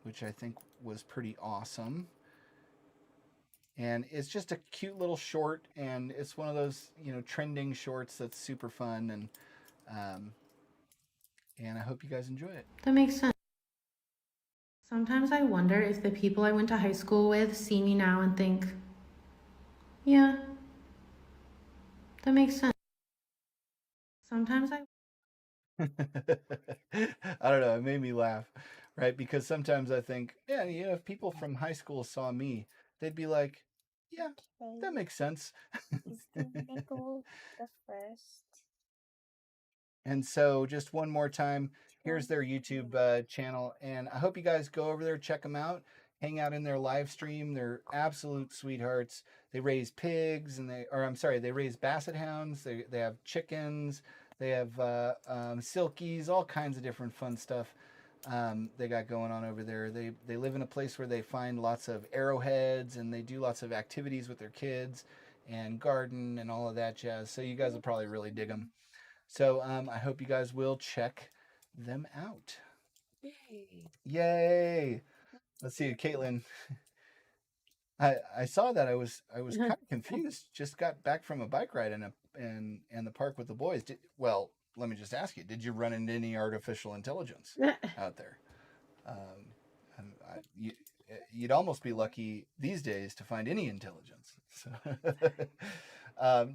which I think was pretty awesome. And it's just a cute little short, and it's one of those, you know, trending shorts that's super fun, and I hope you guys enjoy it. That makes sense. Sometimes I wonder if the people I went to high school with see me now and think, yeah, that makes sense. Sometimes I I don't know, it made me laugh, right? Because sometimes I think, yeah, you know, if people from high school saw me, they'd be like, yeah, that makes sense. Is the nickel the first? And so, just one more time, here's their YouTube channel, and I hope you guys go over there, check them out, hang out in their live stream. They're absolute sweethearts. They raise pigs, and they raise basset hounds. They have chickens. They have silkies, all kinds of different fun stuff they got going on over there. They live in a place where they find lots of arrowheads, and they do lots of activities with their kids and garden and all of that jazz. So you guys will probably really dig them. So I hope you guys will check them out. Yay! Let's see, Caitlin. I saw that. I was kind of confused. Just got back from a bike ride in the park with the boys. Well, let me just ask you: did you run into any artificial intelligence out there? You'd almost be lucky these days to find any intelligence. So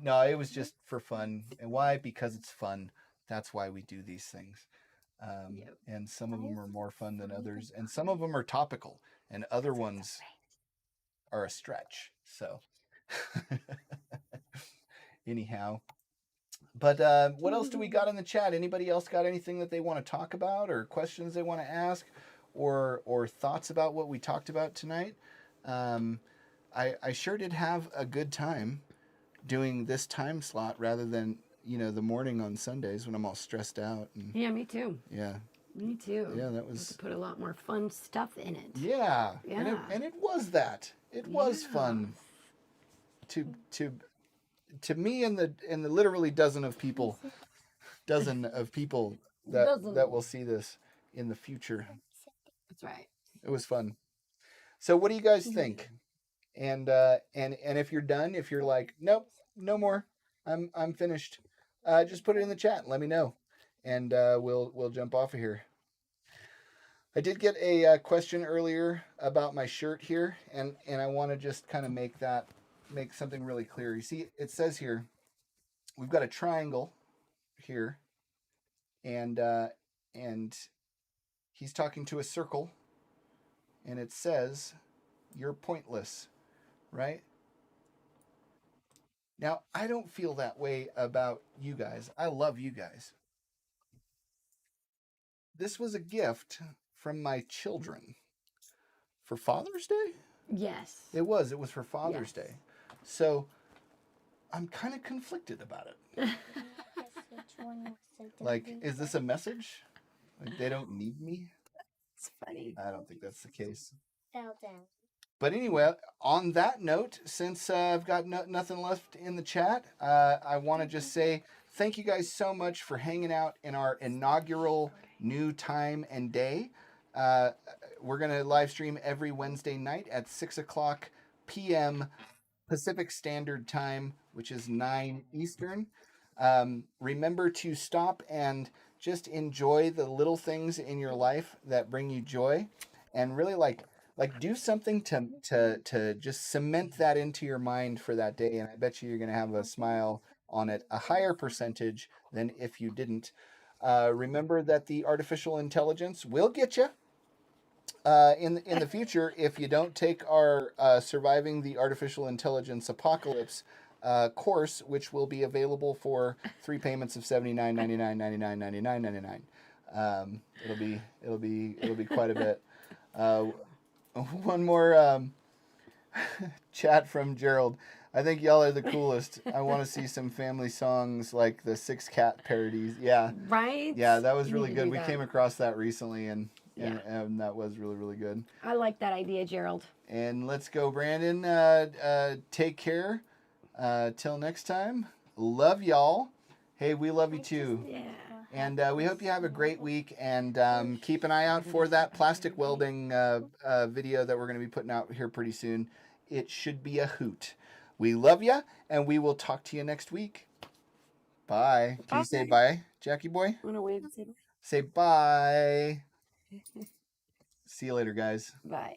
no, it was just for fun. And why? Because it's fun. That's why we do these things. And some of them are more fun than others, and some of them are topical, and other ones are a stretch. So anyhow, but what else do we got in the chat? Anybody else got anything that they want to talk about, or questions they want to ask, or thoughts about what we talked about tonight? I sure did have a good time doing this time slot rather than, you know, the morning on Sundays when I'm all stressed out. And, Yeah, me too. yeah. Me too. Yeah, that Have was. to put a lot more fun stuff in it. Yeah. Yeah. And it was that. It was fun. To me and the literally dozen of people that will see this in the future. That's right. It was fun. So what do you guys think? And if you're done, if you're like, nope, no more, I'm finished, just put it in the chat and let me know, and we'll jump off of here. I did get a question earlier about my shirt here, and I want to just kind of make something really clear. You see, it says here we've got a triangle here, and he's talking to a circle, and it says you're pointless. Right? Now, I don't feel that way about you guys. I love you guys. This was a gift from my children for Father's Day? Yes. It was for Father's Day. So I'm kind of conflicted about it. Like, is this a message? Like, they don't need me? It's funny. I don't think that's the case. Fell down. But anyway, on that note, since I've got nothing left in the chat, I want to just say thank you guys so much for hanging out in our inaugural new time and day. We're going to live stream every Wednesday night at 6 o'clock p.m. Pacific Standard Time, which is 9 Eastern. Remember to stop and just enjoy the little things in your life that bring you joy, and really like do something to just cement that into your mind for that day, and I bet you're going to have a smile on it, a higher percentage than if you didn't. Remember that the artificial intelligence will get you in the future if you don't take our Surviving the Artificial Intelligence Apocalypse course, which will be available for 3 payments of $79.99, $99.99, $99.99. It'll be quite a bit. One more chat from Gerald. I think y'all are the coolest. I want to see some family songs like the 6 Cat parodies. Yeah. Right? Yeah, that was You really need to good. do We that. came across that recently, and that was really, really good. I like that idea, Gerald. And let's go, Brandon. Take care. Till next time. Love y'all. Hey, we love you too. Yeah. And we hope you have a great week, and keep an eye out for that plastic welding video that we're going to be putting out here pretty soon. It should be a hoot. We love you, and we will talk to you next week. Bye. Can you say bye, Jackie boy? I'm gonna wave and say Say bye. See you later, guys. bye.